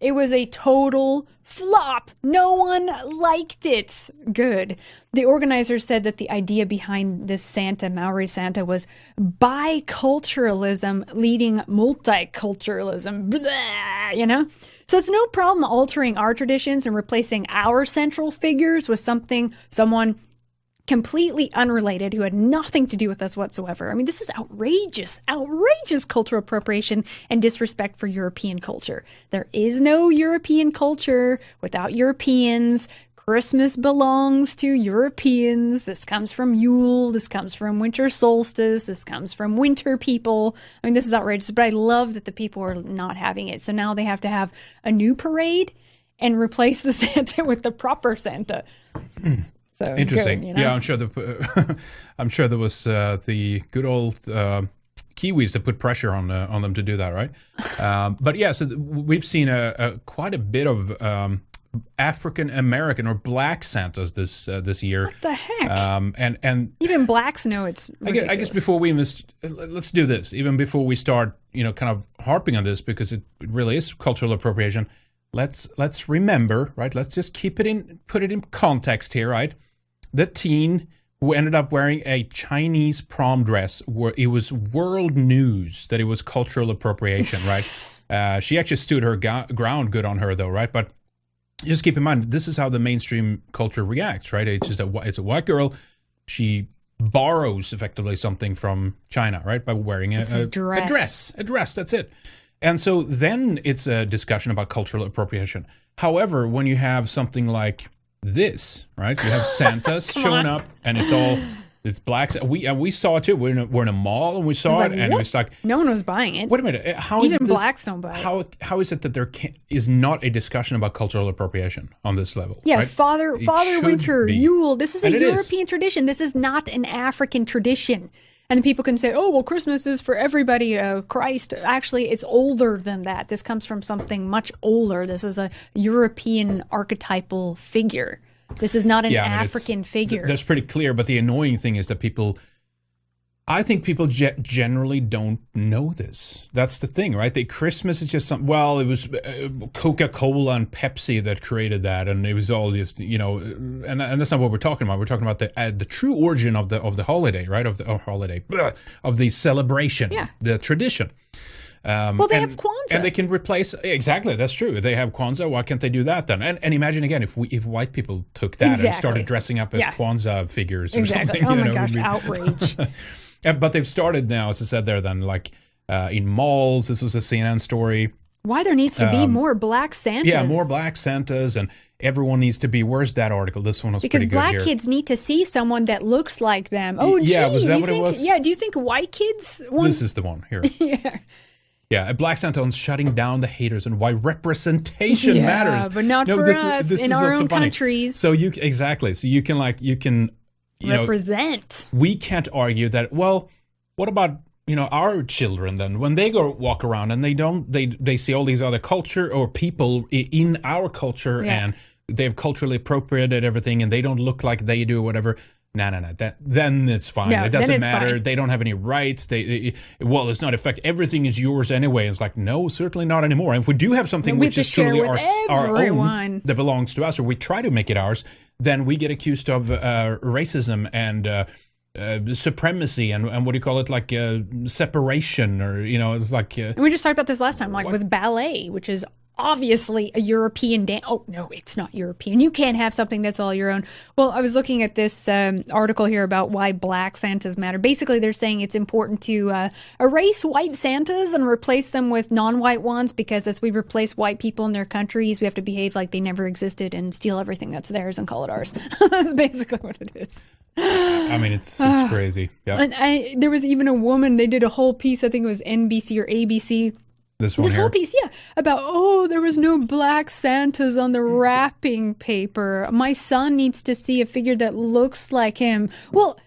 it was a total flop. No one liked it. Good. The organizers said that the idea behind this Santa, Maori Santa, was biculturalism leading multiculturalism. Blah, So it's no problem altering our traditions and replacing our central figures with someone completely unrelated who had nothing to do with us whatsoever. I mean, this is outrageous cultural appropriation and disrespect for European culture. There is no European culture without Europeans. Christmas belongs to Europeans. This comes from Yule. This comes from winter solstice. This comes from winter people. I mean, this is outrageous, but I love that the people are not having it. So now they have to have a new parade and replace the Santa with the proper Santa. So interesting. Good, Yeah, I'm sure there was the good old Kiwis that put pressure on them to do that, right? But yeah, so we've seen quite a bit of African American or Black Santas this year. What the heck? And even blacks know it's ridiculous. I guess before let's do this. Even before we start, kind of harping on this, because it really is cultural appropriation. Let's remember, right? Let's just put it in context here, right? The teen who ended up wearing a Chinese prom dress, where it was world news that it was cultural appropriation, right? She actually stood her ground good on her, though, right? But just keep in mind, this is how the mainstream culture reacts, right? It's just it's a white girl. She borrows effectively something from China, right? By wearing a dress. That's it. And so then it's a discussion about cultural appropriation. However, when you have something like this, right? You have Santas showing up, and it's blacks. We saw it too. We're in a mall, and we saw it, and it was like no one was buying it. Wait a minute, even blacks don't buy it? How is it that there is not a discussion about cultural appropriation on this level? Yeah, right? Father Winter, Yule. This is a European tradition. This is not an African tradition. And people can say, oh, well, Christmas is for everybody. Christ, actually, it's older than that. This comes from something much older. This is a European archetypal figure. This is not an African figure. That's pretty clear. But the annoying thing is that I think people generally don't know this. That's the thing, right? Christmas is just something. Well, it was Coca-Cola and Pepsi that created that, and it was all just and that's not what we're talking about. We're talking about the true origin of the holiday, right? Of the celebration, the tradition. Well, they have Kwanzaa, and they can replace. Exactly, that's true. They have Kwanzaa. Why can't they do that then? And imagine again if white people took that and started dressing up as Kwanzaa figures or something. Oh my gosh, outrage. But they've started now, as I said there, then like in malls. This was a CNN story. Why there needs to be more black Santas. Yeah, more black Santas, and everyone needs to be. Where's that article? This one was pretty good because black here. kids need to see someone that looks like them. Oh, yeah, gee, was that what it was? Yeah, do you think white kids want... This is the one here. Yeah. Yeah, a black Santa on shutting down the haters and why representation matters. But not for us in our own countries. So you can represent. We can't argue that. Well, what about our children then? When they go walk around and they see all these other culture or people in our culture and they've culturally appropriated everything and they don't look like they do or whatever. No. Then it's fine. No, it doesn't matter. Fine. They don't have any rights. It's not affect. Everything is yours anyway. It's like, no, certainly not anymore. And if we do have something which is truly our own that belongs to us, or we try to make it ours, then we get accused of racism and supremacy and what do you call it? Like separation, or it's like. We just talked about this last time, like with ballet, which is obviously a European dance. Oh, no, it's not European. You can't have something that's all your own. Well, I was looking at this article here about why black Santas matter. Basically, they're saying it's important to erase white Santas and replace them with non-white ones, because as we replace white people in their countries, we have to behave like they never existed and steal everything that's theirs and call it ours. That's basically what it is. I mean, it's crazy. Yeah. And there was even a woman, they did a whole piece, I think it was NBC or ABC, this whole piece, about, there was no black Santas on the wrapping paper. My son needs to see a figure that looks like him. Well,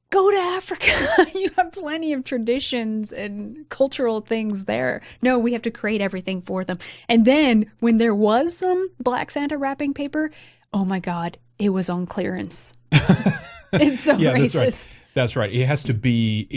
go to Africa. You have plenty of traditions and cultural things there. No, we have to create everything for them. And then when there was some black Santa wrapping paper, oh my God, it was on clearance. It's so racist. That's right. It has to be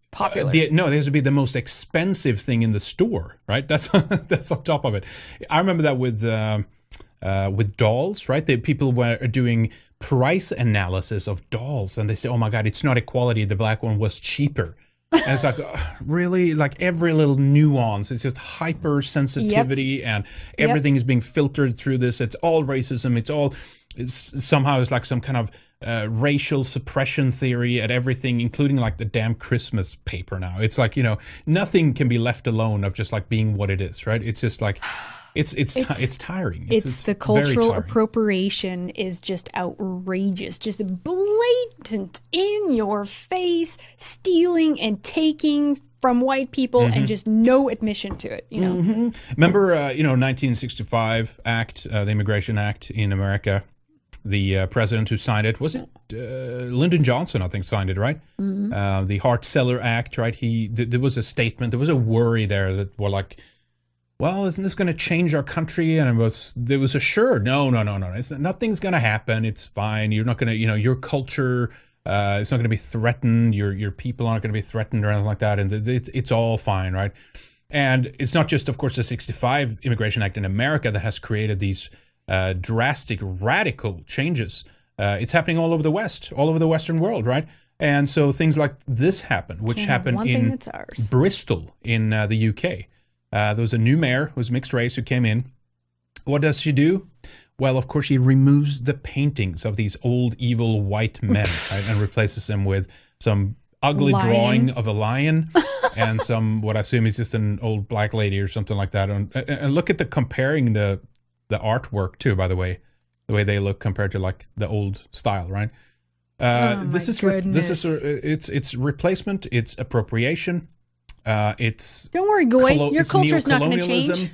popular. It has to be the most expensive thing in the store, right? That's on top of it. I remember that with dolls, right? People were doing price analysis of dolls, and they say, "Oh my God, it's not equality. The black one was cheaper." And it's like, really? Like every little nuance, it's just hypersensitivity, and everything is being filtered through this. It's all racism. It's somehow like some kind of racial suppression theory at everything, including like the damn Christmas paper now. It's like, nothing can be left alone of just like being what it is, right? It's just like, it's tiring. It's the cultural appropriation is just outrageous, just blatant, in your face, stealing and taking from white people and just no admission to it, Remember, 1965 Act, the Immigration Act in America. The president who signed it, was it Lyndon Johnson, I think, signed it, right? Mm-hmm. The Hart-Celler Act, right? There was a statement, there was a worry there that were like, well, isn't this going to change our country? And there was a sure, no. Nothing's going to happen. It's fine. You're not going to, your culture, it's not going to be threatened. Your people aren't going to be threatened or anything like that. And it's all fine, right? And it's not just, of course, the 65 Immigration Act in America that has created these drastic, radical changes. It's happening all over the West, all over the Western world, right? And so things like this happen, which happened in Bristol in the UK. There was a new mayor who was mixed race who came in. What does she do? Well, of course, she removes the paintings of these old, evil white men, right, and replaces them with some ugly drawing of a lion and some, what I assume is just an old black lady or something like that. And look at comparing the artwork too, by the way they look compared to like the old style, right? It's replacement, it's appropriation, it's don't worry, Goy, your culture's not going to change.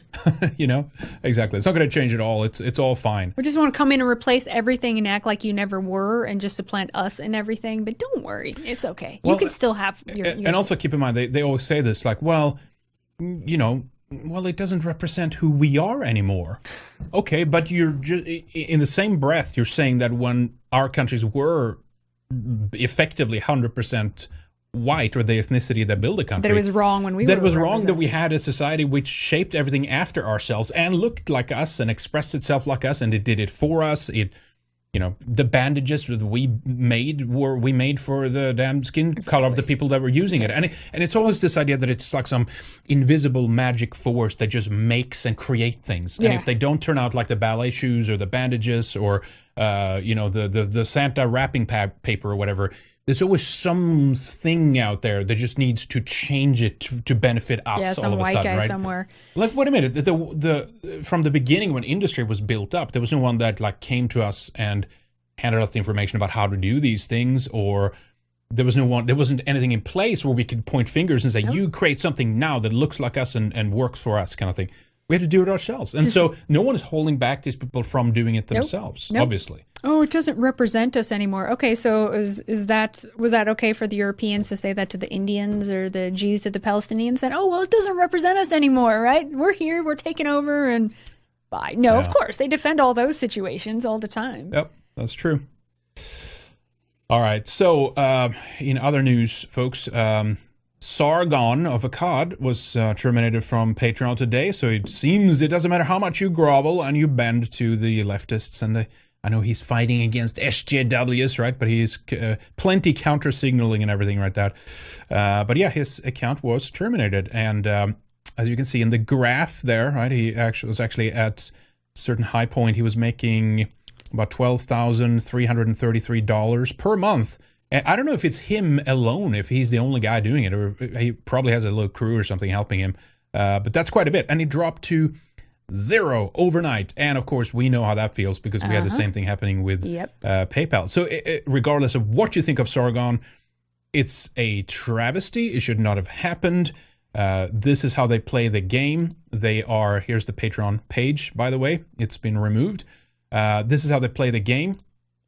Exactly, it's not going to change at all. It's all fine. We just want to come in and replace everything and act like you never were and just supplant us and everything, but don't worry, it's okay. You can still have your and also keep in mind they always say this, like, well, it doesn't represent who we are anymore. Okay, but you're in the same breath, you're saying that when our countries were effectively 100% white, or the ethnicity that built the country, that it was wrong when we were. That it was wrong that we had a society which shaped everything after ourselves and looked like us and expressed itself like us, and it did it for us. The bandages that we made for the damn skin color of the people that were using it. And it's always this idea that it's like some invisible magic force that just makes and create things. Yeah. And if they don't turn out like the ballet shoes or the bandages or the Santa wrapping paper or whatever, there's always something out there that just needs to change it to benefit us all of a sudden, right? Some white guy somewhere. Like, wait a minute. From the beginning when industry was built up, there was no one that like came to us and handed us the information about how to do these things, or there wasn't anything in place where we could point fingers and say, you create something now that looks like us and works for us, kind of thing. We had to do it ourselves. And so no one is holding back these people from doing it themselves, obviously. Oh, it doesn't represent us anymore. Okay, so was that okay for the Europeans to say that to the Indians, or the Jews to the Palestinians? That, oh, well, it doesn't represent us anymore, right? We're here, we're taking over, and bye. No, of course, they defend all those situations all the time. Yep, that's true. All right, so in other news, folks, Sargon of Akkad was terminated from Patreon today, so it seems it doesn't matter how much you grovel and you bend to the leftists, and I know he's fighting against SJWs, right? But he's plenty counter-signaling and everything like that. But yeah, his account was terminated, and as you can see in the graph there, right, he was actually at a certain high point. He was making about $12,333 per month. And I don't know if it's him alone, if he's the only guy doing it, or he probably has a little crew or something helping him. But that's quite a bit. And he dropped to 0 overnight. And of course, we know how that feels because we had the same thing happening with PayPal. So regardless of what you think of Sargon, it's a travesty. It should not have happened. This is how they play the game. Here's the Patreon page, by the way. It's been removed. This is how they play the game.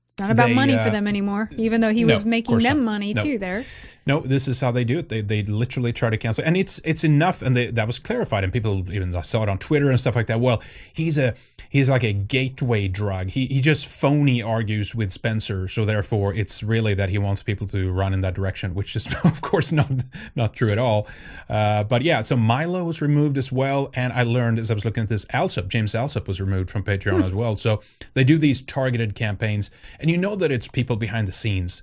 It's not about money for them anymore, even though he was making them money too there. No, this is how they do it. They literally try to cancel. And it's enough, and that was clarified, and people even saw it on Twitter and stuff like that. Well, he's like a gateway drug. He just phony argues with Spencer, so therefore it's really that he wants people to run in that direction, which is of course not true at all. But yeah, so Milo was removed as well, and I learned as I was looking at this, James Alsop was removed from Patreon as well. So they do these targeted campaigns, and you know that it's people behind the scenes.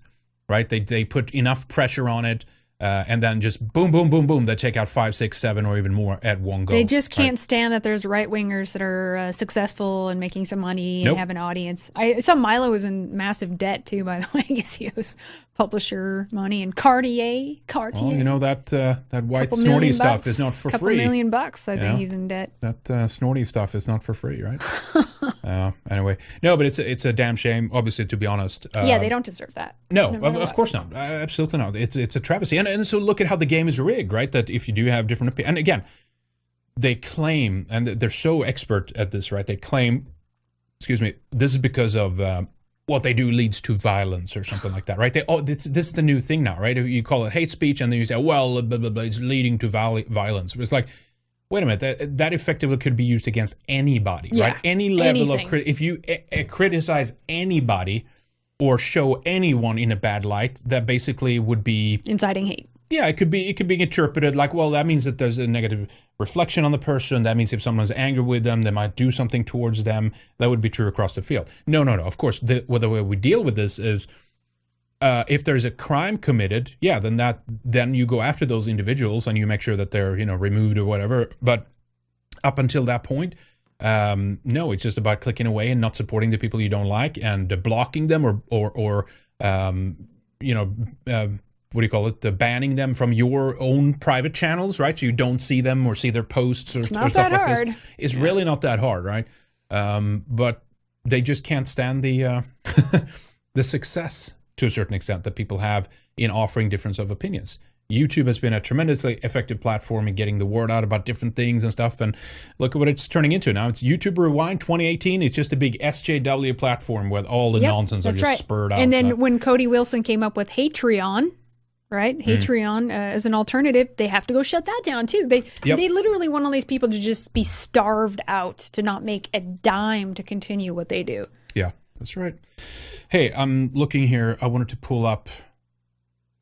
Right? They put enough pressure on it, and then just boom, boom, boom, boom. They take out 5, 6, 7, or even more at one go. They just can't stand that there's right-wingers that are successful and making some money and have an audience. I saw Milo was in massive debt too, by the way. I guess he owes publisher money, and Cartier. Well, you know that white snorty stuff is not for free. Couple $1 million, I think he's in debt. That snorty stuff is not for free, right? Anyway, no, but it's a damn shame. Obviously, to be honest. Yeah, they don't deserve that. No, of course not. Absolutely not. It's a travesty, and so look at how the game is rigged, right? That if you do have different opinions, and again, they claim, and they're so expert at this, right? They claim, this is because of what they do leads to violence or something like that, right? This is the new thing now, right? You call it hate speech, and then you say, well, blah, blah, blah, it's leading to violence. It's like, wait a minute, that effectively could be used against anybody, right? Any level of if you criticize anybody or show anyone in a bad light, that basically would be inciting hate. Yeah, it could be interpreted like, well, that means that there's a negative reflection on the person. That means if someone's angry with them, they might do something towards them. That would be true across the field. No. Of course, the way we deal with this is if there's a crime committed, then you go after those individuals and you make sure that they're removed or whatever. But up until that point, no, it's just about clicking away and not supporting the people you don't like and blocking them or what do you call it? Banning them from your own private channels, right? So you don't see them or see their posts or stuff like this. It's really not that hard, right? But they just can't stand the the success to a certain extent that people have in offering difference of opinions. YouTube has been a tremendously effective platform in getting the word out about different things and stuff. And look at what it's turning into now. It's YouTube Rewind 2018. It's just a big SJW platform where all the nonsense are just spurred out. And then when Cody Wilson came up with Hatreon, right? Hatreon as an alternative, they have to go shut that down too. They literally want all these people to just be starved out, to not make a dime to continue what they do. Yeah, that's right. Hey, I'm looking here. I wanted to pull up,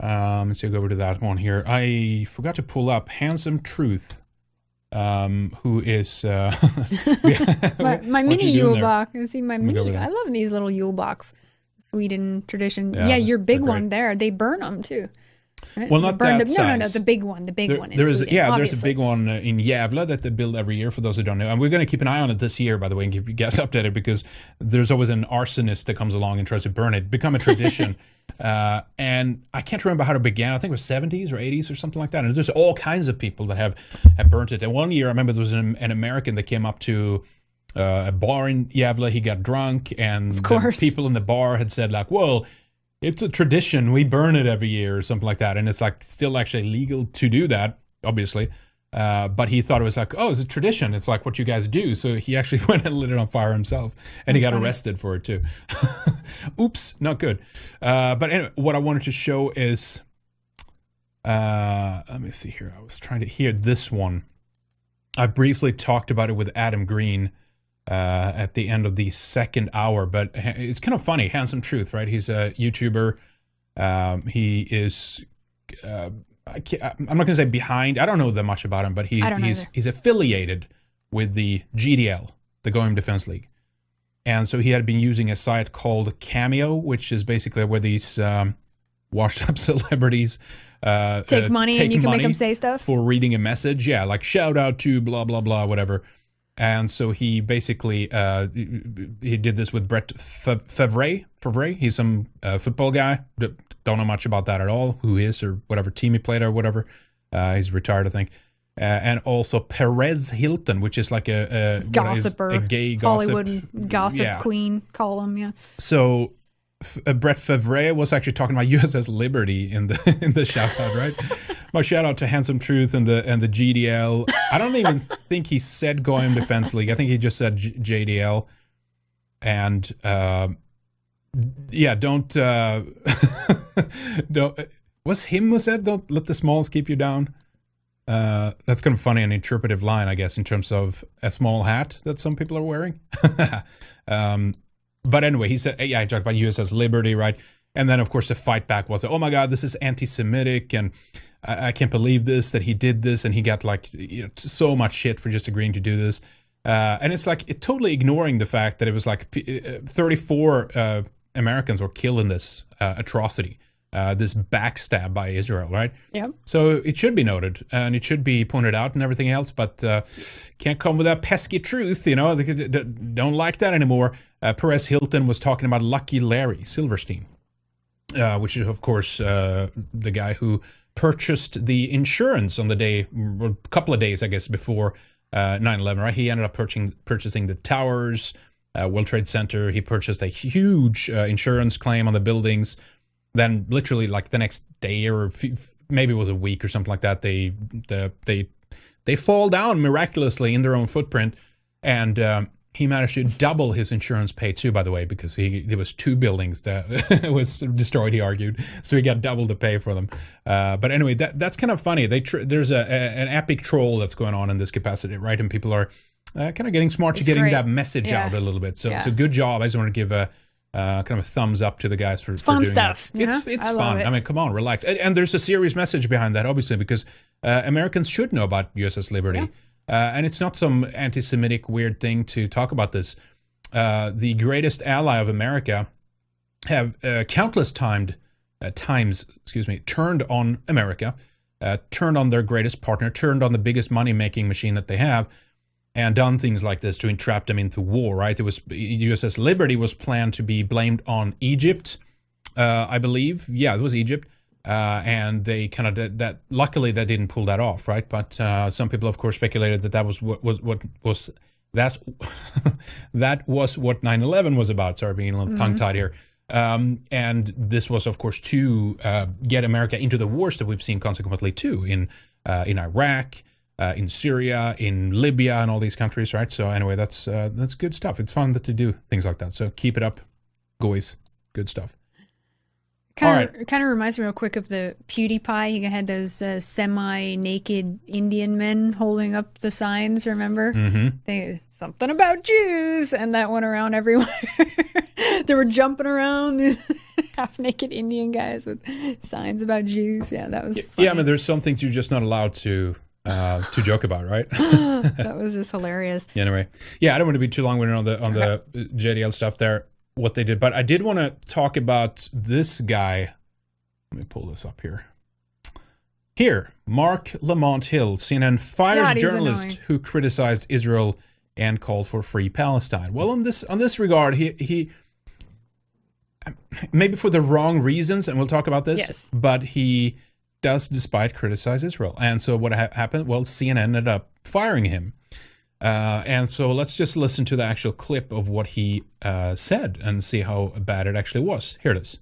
let's go over to that one here. I forgot to pull up Handsome Truth, who is my mini Yule box. You see my mini. I love these little Yule box, Sweden tradition. Yeah, your big one there. They burn them too. Well, not that size. No, the big one. The big one in there's Sweden, there's a big one in Gävle that they build every year, for those who don't know. And we're going to keep an eye on it this year, by the way, and keep you guys updated, because there's always an arsonist that comes along and tries to burn it. Become a tradition. And I can't remember how it began. I think it was 70s or 80s or something like that. And there's all kinds of people that have burnt it. And one year, I remember there was an American that came up to a bar in Gävle. He got drunk, and the people in the bar had said, like, well, it's a tradition. We burn it every year or something like that. And it's like still actually legal to do that, obviously. But he thought it was like, oh, it's a tradition. It's like what you guys do. So he actually went and lit it on fire himself. And he got arrested for it too. Oops, not good. But anyway, what I wanted to show is, let me see here. I was trying to hear this one. I briefly talked about it with Adam Green at the end of the second hour, but it's kind of funny. Handsome Truth, right? He's a YouTuber. He is, I'm not going to say behind. I don't know that much about him, but he's affiliated with the GDL, the Going Defense League. And so he had been using a site called Cameo, which is basically where these washed up celebrities take money and you can make them say stuff for reading a message. Yeah, like shout out to blah, blah, blah, whatever. And so he basically, he did this with Brett Favre. He's some football guy. Don't know much about that at all, who he is or whatever team he played or whatever. He's retired, I think. And also Perez Hilton, which is like a gossiper, a gay gossip. Hollywood gossip queen, call him, yeah. So Brett Favre was actually talking about USS Liberty in the shout out, right? My shout out to Handsome Truth and the GDL. I don't even think he said Going Defense League. I think he just said JDL. And don't was him who said don't let the smalls keep you down. That's kind of funny, an interpretive line, I guess, in terms of a small hat that some people are wearing. But anyway, he said, he talked about USS Liberty, right? And then, of course, the fight back was, oh my God, this is anti-Semitic, and I can't believe this, that he did this, and he got like so much shit for just agreeing to do this. And it's like totally ignoring the fact that it was like 34 Americans were killed in this atrocity, this backstab by Israel, right? Yeah. So it should be noted, and it should be pointed out and everything else, but can't come with that pesky truth, They don't like that anymore. Perez Hilton was talking about Lucky Larry Silverstein, which is, of course, the guy who purchased the insurance on the day, a couple of days, I guess, before 9/11, right? He ended up purchasing the towers, World Trade Center. He purchased a huge insurance claim on the buildings. Then literally like the next day or maybe it was a week or something like that, they fall down miraculously in their own footprint. And he managed to double his insurance pay too, by the way, because there was 2 buildings that was destroyed, he argued. So he got double the pay for them. But anyway, that's kind of funny. There's an epic troll that's going on in this capacity, right? And people are kind of getting smart to getting that message out a little bit. So good job. I just want to give a kind of a thumbs up to the guys for fun doing stuff. That. It's fun. I mean, come on, relax. And there's a serious message behind that, obviously, because Americans should know about USS Liberty. And it's not some anti-Semitic weird thing to talk about this. The greatest ally of America have countless times, turned on America, turned on their greatest partner, turned on the biggest money-making machine that they have, and done things like this to entrap them into war, right? It was USS Liberty was planned to be blamed on Egypt, I believe. Yeah, it was Egypt. And they kind of did that. Luckily, they didn't pull that off, right? But some people, of course, speculated that was what 9/11 was about. Sorry, being a little tongue-tied here. And this was, of course, to get America into the wars that we've seen consequently too in Iraq, in Syria, in Libya, and all these countries, right? So anyway, that's good stuff. It's fun to do things like that. So keep it up, guys. Good stuff. Kind of reminds me real quick of the PewDiePie. He had those semi-naked Indian men holding up the signs, remember? Mm-hmm. Something about Jews, and that went around everywhere. They were jumping around, these half-naked Indian guys with signs about Jews. Yeah, that was funny. Yeah, I mean, there's some things you're just not allowed to joke about, right? That was just hilarious. Anyway, I don't want to be too long-winded on the JDL stuff there, what they did, but I did want to talk about this guy. Let me pull this up here. Here, Mark Lamont Hill, CNN fires journalist who criticized Israel and called for free Palestine. Well, on this regard, he maybe for the wrong reasons, and we'll talk about this, but he does, despite criticize Israel. And so what happened? Well, CNN ended up firing him. And so let's just listen to the actual clip of what he said and see how bad it actually was. Here it is.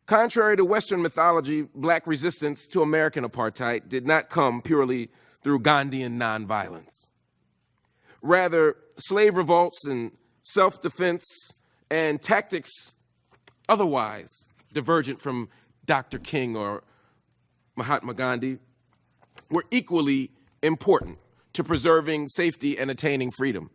Contrary to Western mythology, black resistance to American apartheid did not come purely through Gandhian nonviolence. Rather, slave revolts and self-defense and tactics otherwise divergent from Dr. King or Mahatma Gandhi were equally important to preserving safety and attaining freedom.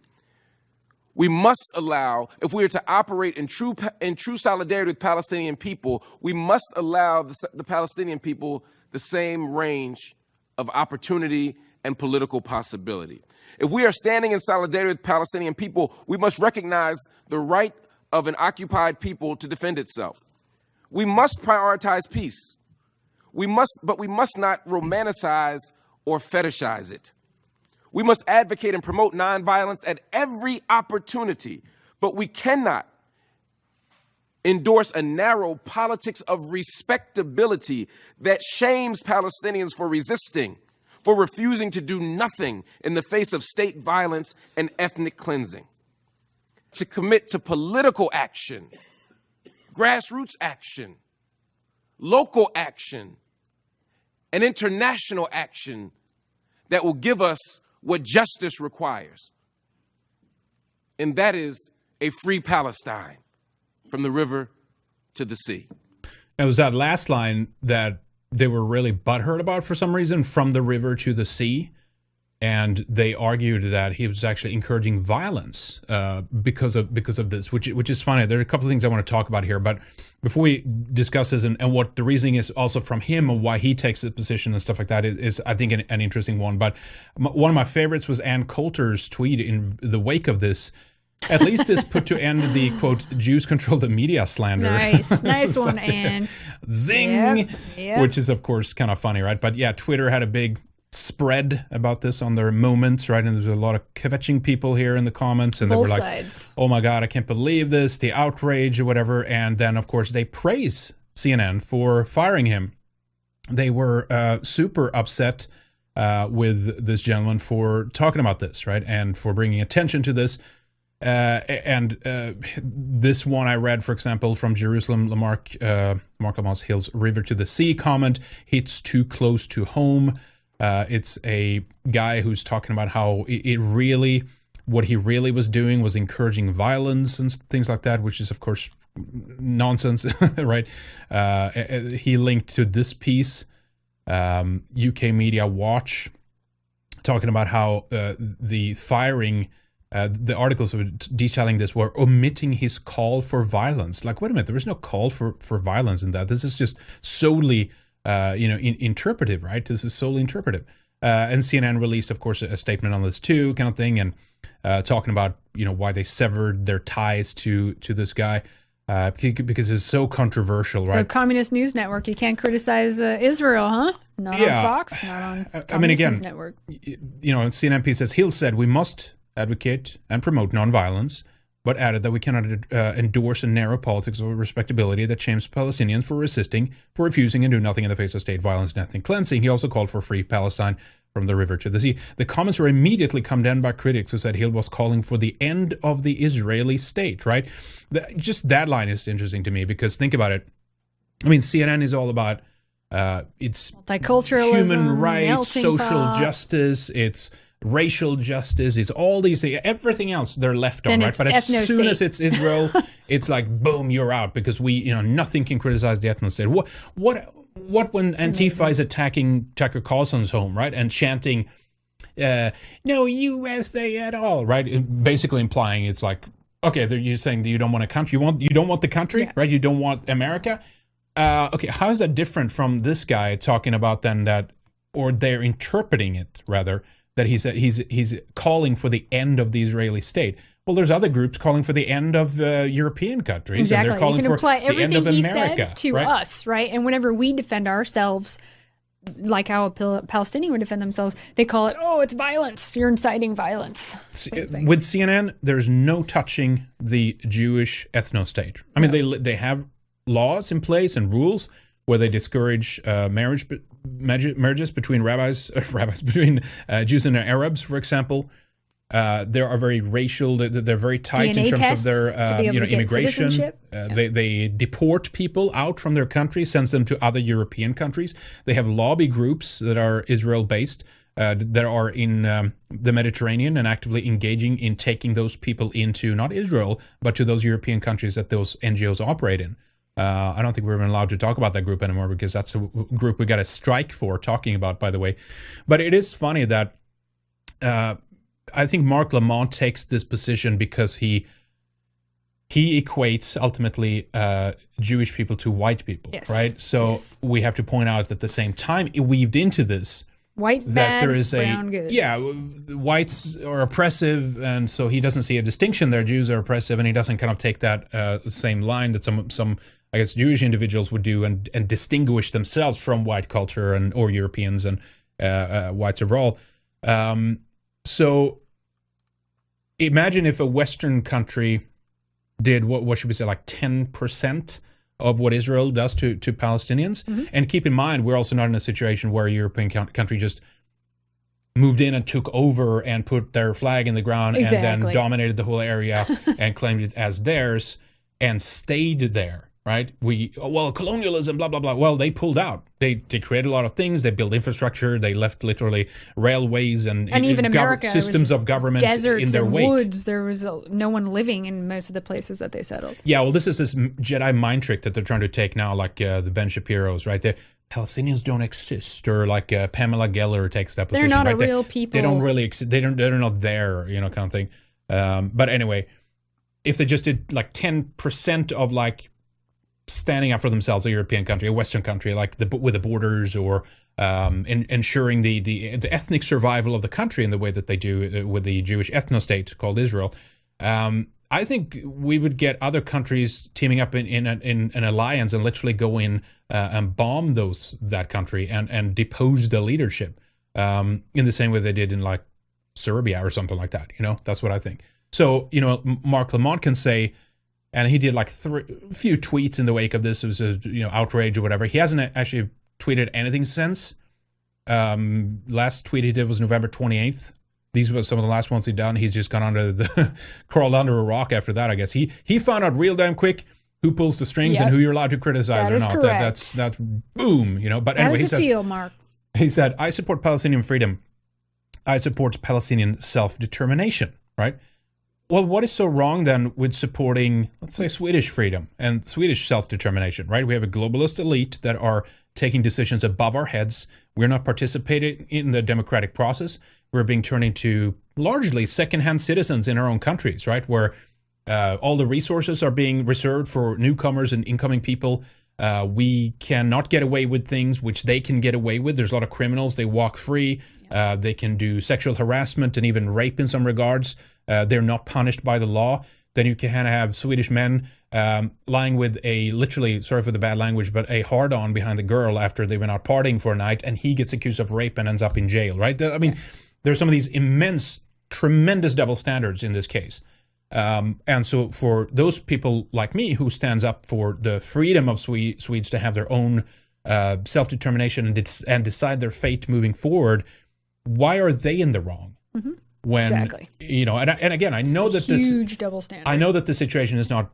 We must allow, if we are to operate in true solidarity with Palestinian people, we must allow the Palestinian people the same range of opportunity and political possibility. If we are standing in solidarity with Palestinian people, we must recognize the right of an occupied people to defend itself. We must prioritize peace. But we must not romanticize or fetishize it. We must advocate and promote nonviolence at every opportunity, but we cannot endorse a narrow politics of respectability that shames Palestinians for resisting, for refusing to do nothing in the face of state violence and ethnic cleansing. To commit to political action, grassroots action, local action, and international action that will give us what justice requires. And that is a free Palestine from the river to the sea. It was that last line that they were really butthurt about for some reason, from the river to the sea. And they argued that he was actually encouraging violence because of this, which is funny. There are a couple of things I want to talk about here, but before we discuss this and what the reasoning is also from him and why he takes the position and stuff like that is I think, an interesting one. But one of my favorites was Ann Coulter's tweet in the wake of this. At least this put to end the, quote, Jews control the media slander. Nice one, Ann. Zing! Yep. Which is, of course, kind of funny, right? But yeah, Twitter had a big spread about this on their moments, right? And there's a lot of kvetching people here in the comments, and they were like, sides. "Oh my God, I can't believe this!" The outrage or whatever. And then, of course, they praise CNN for firing him. They were super upset with this gentleman for talking about this, right, and for bringing attention to this. This one I read, for example, from Jerusalem, Mark Lamont Hill's "River to the Sea" comment hits too close to home. It's a guy who's talking about how what he really was doing was encouraging violence and things like that, which is, of course, nonsense, right? He linked to this piece, UK Media Watch, talking about how the firing, the articles detailing this were omitting his call for violence. Like, wait a minute, there was no call for violence in that. This is just solely interpretive, right? This is solely interpretive. And CNN released, of course, a statement on this too, kind of thing, and talking about, why they severed their ties to this guy, because it's so controversial, right? So Communist News Network, you can't criticize Israel, huh? Not on Fox, not on Communist News Network. CNN piece says, Hill said we must advocate and promote nonviolence, but added that we cannot endorse a narrow politics of respectability that shames Palestinians for resisting, for refusing, and do nothing in the face of state violence and ethnic cleansing. He also called for free Palestine from the river to the sea. The comments were immediately condemned by critics who said Hill was calling for the end of the Israeli state, right? Just that line is interesting to me, because think about it. I mean, CNN is all about it's multiculturalism, human rights, social pot. Justice, it's racial justice, it's all these things. Everything else they're left on, right? But as soon as it's Israel, it's like, boom, you're out, because nothing can criticize the ethno state. What when Antifa is attacking Tucker Carlson's home, right, and chanting, "No USA at all," right? Basically implying it's like, okay, you're saying that you don't want a country, you don't want the country, right? You don't want America. Okay, how is that different from this guy talking about then that, or they're interpreting it rather, that he's calling for the end of the Israeli state? Well, there's other groups calling for the end of European countries. Exactly. And they're calling you can apply for the end everything of he America said to us, right? And whenever we defend ourselves like how a Palestinian would defend themselves, they call it, oh, it's violence. You're inciting violence. With CNN, there's no touching the Jewish ethno-state. I mean, they have laws in place and rules where they discourage marriages between between Jews and Arabs, for example. They are very racial. They're very tight DNA in terms of their immigration. They deport people out from their country, sends them to other European countries. They have lobby groups that are Israel-based that are in the Mediterranean and actively engaging in taking those people into not Israel, but to those European countries that those NGOs operate in. I don't think we're even allowed to talk about that group anymore because that's a group we got a strike for talking about, by the way. But it is funny that I think Mark Lamont takes this position because he equates ultimately Jewish people to white people, right? So we have to point out that at the same time weaved into this white that bad, there is brown good. Yeah, whites are oppressive, and so he doesn't see a distinction there. Jews are oppressive, and he doesn't kind of take that same line that some I guess Jewish individuals would do and distinguish themselves from white culture or Europeans and whites overall. So imagine if a Western country did what should we say, like 10% of what Israel does to Palestinians. Mm-hmm. And keep in mind, we're also not in a situation where a European country just moved in and took over and put their flag in the ground and then dominated the whole area and claimed it as theirs and stayed there. Right? Colonialism, blah, blah, blah. Well, they pulled out. They created a lot of things. They built infrastructure. They left literally railways and even America, systems of government deserts in their and wake. Woods. There was no one living in most of the places that they settled. Yeah, well, this is this Jedi mind trick that they're trying to take now, like the Ben Shapiro's, right? The Palestinians don't exist, or like Pamela Geller takes that position. They're not right? real people. They don't really exist. They're not there, kind of thing. But anyway, if they just did like 10% of like standing up for themselves, a European country, a Western country, like with the borders, or ensuring the ethnic survival of the country in the way that they do with the Jewish ethno-state called Israel, I think we would get other countries teaming up in an alliance and literally go in and bomb that country and depose the leadership in the same way they did in like Serbia or something like that. That's what I think. So Mark Lamont can say. And he did like a few tweets in the wake of this. It was outrage or whatever. He hasn't actually tweeted anything since. Last tweet he did was November 28th. These were some of the last ones he'd done. He's just gone crawled under a rock after that, I guess. He found out real damn quick who pulls the strings and who you're allowed to criticize or not. Correct. That's boom, But anyway, how does it feel, Mark? He said, I support Palestinian freedom. I support Palestinian self-determination, right? Well, what is so wrong then with supporting, let's say, Swedish freedom and Swedish self-determination, right? We have a globalist elite that are taking decisions above our heads. We're not participating in the democratic process. We're being turned into largely second-hand citizens in our own countries, right? Where all the resources are being reserved for newcomers and incoming people. We cannot get away with things which they can get away with. There's a lot of criminals. They walk free. They can do sexual harassment and even rape in some regards. They're not punished by the law. Then you can have Swedish men lying with literally, sorry for the bad language, but a hard-on behind the girl after they went out partying for a night, and he gets accused of rape and ends up in jail, right? I mean, there's some of these immense, tremendous double standards in this case. And so for those people like me who stands up for the freedom of Swedes to have their own self-determination and decide their fate moving forward, why are they in the wrong? Mm-hmm. When, exactly. And again, I know that huge double standard. I know that the situation is not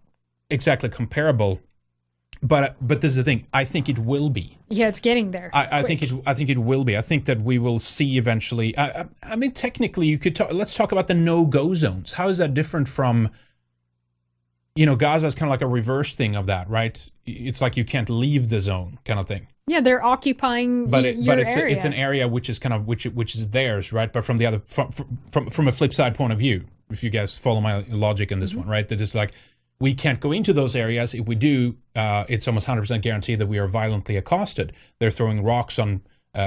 exactly comparable, but this is the thing. I think it will be. Yeah, it's getting there. I think it will be. I think that we will see eventually. I mean, technically, you could let's talk about the no-go zones. How is that different from? Gaza is kind of like a reverse thing of that, right? It's like you can't leave the zone, kind of thing. Yeah, they're occupying your area. It's an area which is kind of which is theirs, right? But from the other from a flip side point of view, if you guys follow my logic in this one, right? That is like we can't go into those areas. If we do, it's almost 100% guaranteed that we are violently accosted. They're throwing rocks on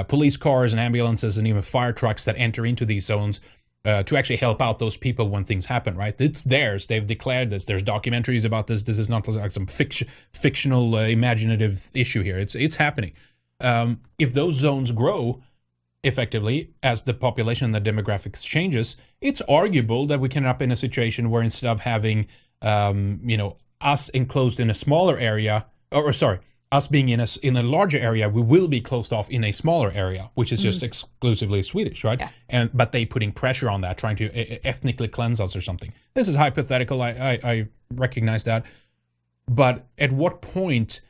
police cars and ambulances and even fire trucks that enter into these zones to actually help out those people when things happen, right? It's theirs. They've declared this. There's documentaries about this. This is not like some fictional, imaginative issue here. It's happening. if those zones grow effectively as the population and the demographics changes, it's arguable that we can end up in a situation where instead of having, us enclosed in a smaller area, us being in a larger area, we will be closed off in a smaller area, which is just exclusively Swedish, right? Yeah. But they putting pressure on that, trying to ethnically cleanse us or something. This is hypothetical. I recognize that. But at what point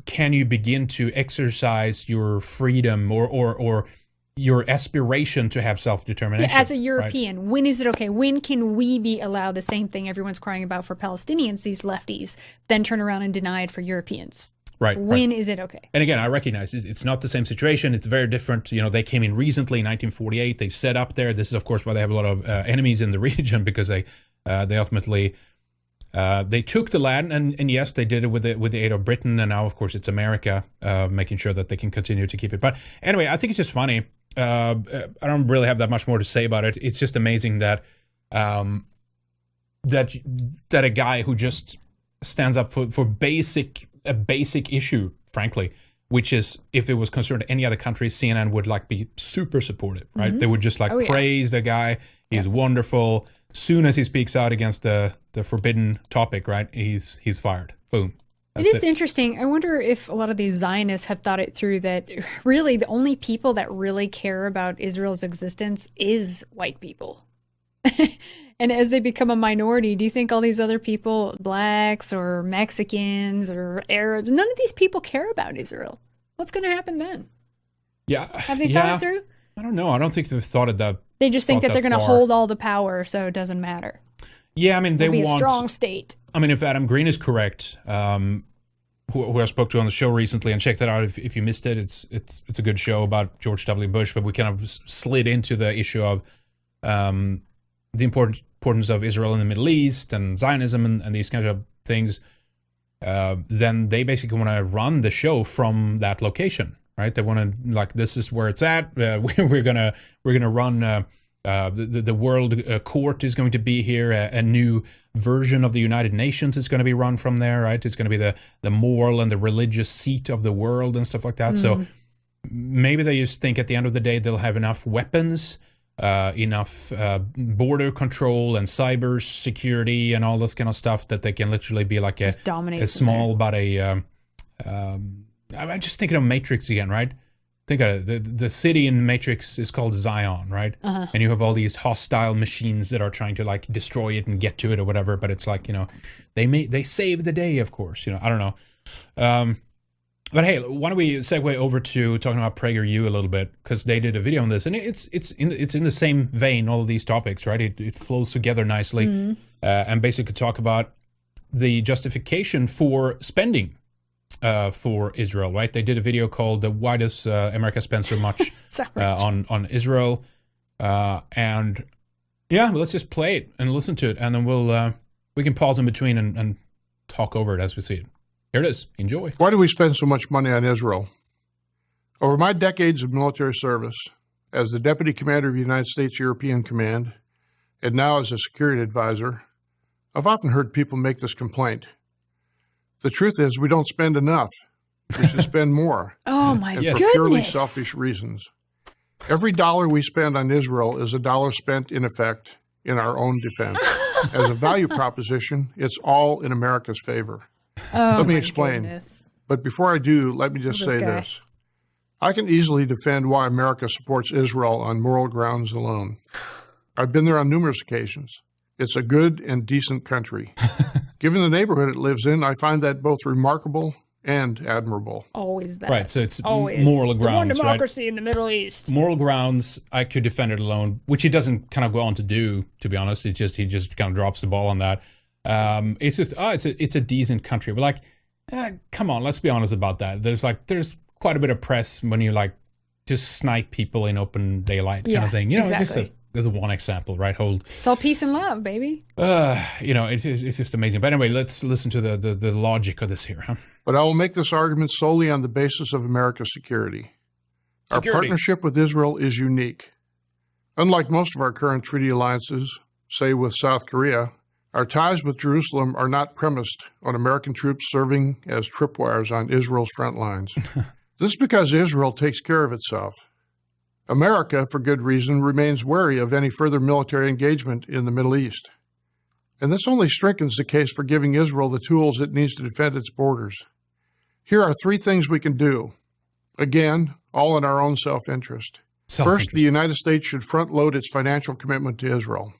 can you begin to exercise your freedom or your aspiration to have self-determination? Yeah, as a European, right? When is it okay? When can we be allowed the same thing everyone's crying about for Palestinians, these lefties, then turn around and deny it for Europeans? Right. When is it okay? And again, I recognize it's not the same situation. It's very different. They came in recently in 1948. They set up there. This is, of course, why they have a lot of enemies in the region, because they ultimately they took the land, and yes, they did it with the aid of Britain, and now, of course, it's America making sure that they can continue to keep it. But anyway, I think it's just funny. I don't really have that much more to say about it. It's just amazing that that a guy who just stands up for a basic issue, frankly, which is, if it was concerned any other country, CNN would be super supportive, right? Mm-hmm. They would just praise the guy. He's wonderful. Soon as he speaks out against the forbidden topic, right, he's fired. Boom. It is interesting. I wonder if a lot of these Zionists have thought it through, that really the only people that really care about Israel's existence is white people. And as they become a minority, do you think all these other people, blacks or Mexicans or Arabs, none of these people care about Israel? What's going to happen then? Yeah. Have they thought it through? I don't know. I don't think they've thought it that. They just think that they're going to hold all the power, so it doesn't matter. Yeah, I mean, they want a strong state. I mean, if Adam Green is correct, who I spoke to on the show recently, and check that out if you missed it. It's a good show about George W. Bush, but we kind of slid into the issue of the importance of Israel in the Middle East and Zionism and these kinds of things. Then they basically want to run the show from that location, right? They want to, this is where it's at. We're gonna run. The World Court is going to be here. A new version of the United Nations is going to be run from there, right? It's going to be the moral and the religious seat of the world and stuff like that. So maybe they just think at the end of the day they'll have enough weapons, enough border control and cyber security and all this kind of stuff that they can literally be like a small, but I'm just thinking of Matrix again, right? Think of it. The city in Matrix is called Zion, right? Uh-huh. And you have all these hostile machines that are trying to destroy it and get to it or whatever. But it's they save the day, of course. I don't know. But hey, why don't we segue over to talking about PragerU a little bit, because they did a video on this, and it's in the same vein, all of these topics, right? It flows together nicely, and basically talk about the justification for spending for Israel, right? They did a video called "Why Does America Spend So Much on Israel?" And yeah, let's just play it and listen to it, and then we can pause in between and talk over it as we see it. Here it is. Enjoy. Why do we spend so much money on Israel? Over my decades of military service, as the Deputy Commander of the United States European Command, and now as a security advisor, I've often heard people make this complaint. The truth is, we don't spend enough. We should spend more. Oh, my goodness. For purely selfish reasons. Every dollar we spend on Israel is a dollar spent, in effect, in our own defense. As a value proposition, it's all in America's favor. Let me explain. Goodness. But before I do, let me just say this. I can easily defend why America supports Israel on moral grounds alone. I've been there on numerous occasions. It's a good and decent country. Given the neighborhood it lives in, I find that both remarkable and admirable. Always that. Right, so it's always moral grounds, the one democracy right? in the Middle East. Moral grounds, I could defend it alone, which he doesn't kind of go on to do, to be honest. He just kind of drops the ball on that. It's just, it's a decent country. But come on, let's be honest about that. There's quite a bit of press when you just snipe people in open daylight kind of thing. Exactly. There's one example, right? It's all peace and love, baby. It's just amazing. But anyway, let's listen to the logic of this here. Huh? But I will make this argument solely on the basis of America's security. Our partnership with Israel is unique. Unlike most of our current treaty alliances, say with South Korea, Our ties with Jerusalem are not premised on American troops serving as tripwires on Israel's front lines. This is because Israel takes care of itself. America, for good reason, remains wary of any further military engagement in the Middle East. And this only strengthens the case for giving Israel the tools it needs to defend its borders. Here are 3 things we can do. Again, all in our own self-interest. First, the United States should front-load its financial commitment to Israel.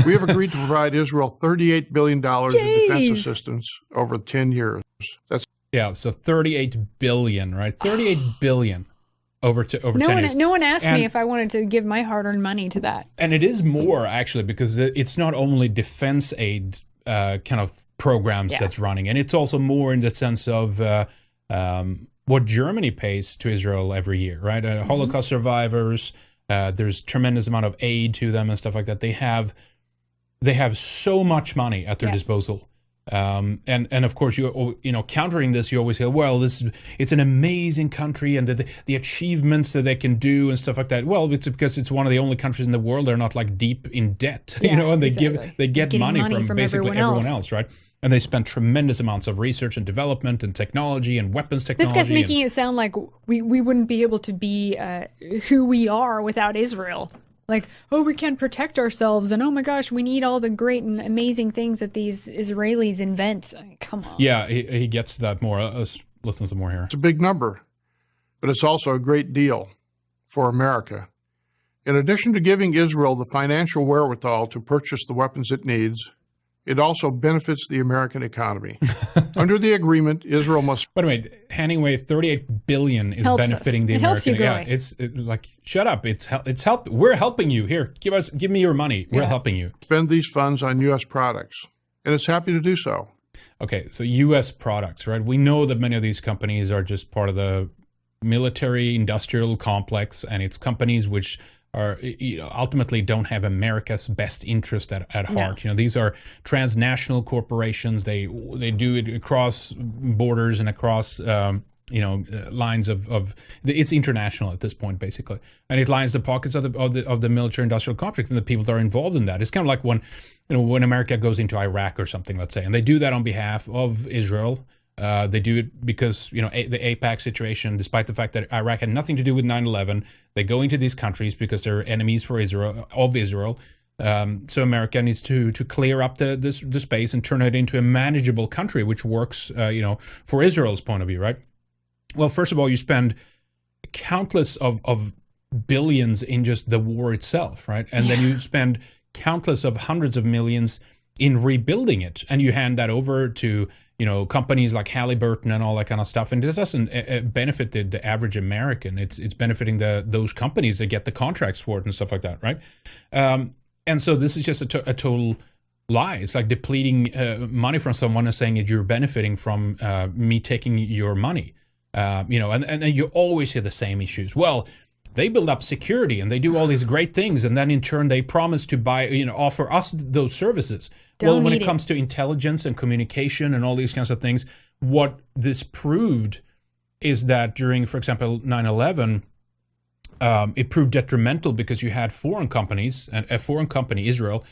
We have agreed to provide Israel $38 billion in defense assistance over 10 years. So $38 billion, right? $38 billion over 10 years. No one asked me if I wanted to give my hard-earned money to that. And it is more, actually, because it's not only defense aid kind of programs that's running, and it's also more in the sense of what Germany pays to Israel every year, right? Holocaust survivors, there's tremendous amount of aid to them and stuff like that. They have so much money at their disposal. And of course, you know, countering this, you always say, well, it's an amazing country and the achievements that they can do and stuff like that. Well, it's because it's one of the only countries in the world that are not like deep in debt, you know, and they get money from basically everyone else, right? And they spend tremendous amounts of research and development and technology and weapons technology. This guy's making it sound like we wouldn't be able to be who we are without Israel. Like, oh, we can't protect ourselves, and oh my gosh, we need all the great and amazing things that these Israelis invent. I mean, come on. Yeah, he gets that more. Let's listen to some more here. It's a big number, but it's also a great deal for America. In addition to giving Israel the financial wherewithal to purchase the weapons it needs, it also benefits the American economy. Under the agreement, Israel must... By the way, handing away $38 billion is benefiting the American... Yeah, it's like, shut up. It's help. We're helping you. Here, give me your money. We're helping you. Spend these funds on U.S. products, and it's happy to do so. Okay, so U.S. products, right? We know that many of these companies are just part of the military industrial complex, and it's companies which are, you know, ultimately don't have America's best interest at heart. No. You know, these are transnational corporations. They do it across borders and across lines of it's international at this point, basically, and it lines the pockets of the military industrial complex and the people that are involved in that. It's kind of like when America goes into Iraq or something, let's say, and they do that on behalf of Israel. They do it because, you know, the AIPAC situation, despite the fact that Iraq had nothing to do with 9/11, they go into these countries because they're enemies of Israel. So America needs to clear up the space and turn it into a manageable country, which works, for Israel's point of view, right? Well, first of all, you spend countless of billions in just the war itself, right? And then you spend countless of hundreds of millions in rebuilding it, and you hand that over to, you know, companies like Halliburton and all that kind of stuff, and it doesn't benefit the average American. It's benefiting those companies that get the contracts for it and stuff like that, right? And so this is just a total lie. It's like depleting money from someone and saying that you're benefiting from me taking your money, and you always hear the same issues. Well, they build up security and they do all these great things, and then in turn they promise to offer us those services. Well, when it comes to intelligence and communication and all these kinds of things, what this proved is that during, for example, 9/11, it proved detrimental because you had foreign companies, and a foreign company, Israel,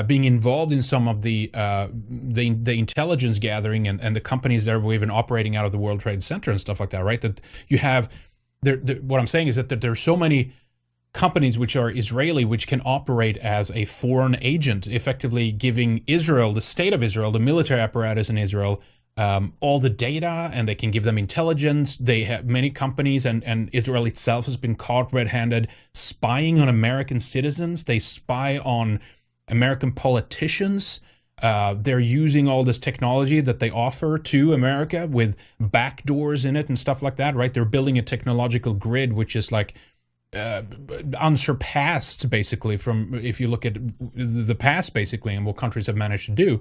being involved in some of the intelligence gathering and the companies that were even operating out of the World Trade Center and stuff like that, right? That you have... what I'm saying is that there are so many companies which are Israeli, which can operate as a foreign agent, effectively giving Israel, the state of Israel, the military apparatus in Israel, all the data, and they can give them intelligence. They have many companies, and Israel itself has been caught red-handed spying on American citizens. They spy on American politicians. They're using all this technology that they offer to America with backdoors in it and stuff like that, right? They're building a technological grid which is like unsurpassed, basically, from if you look at the past, basically, and what countries have managed to do.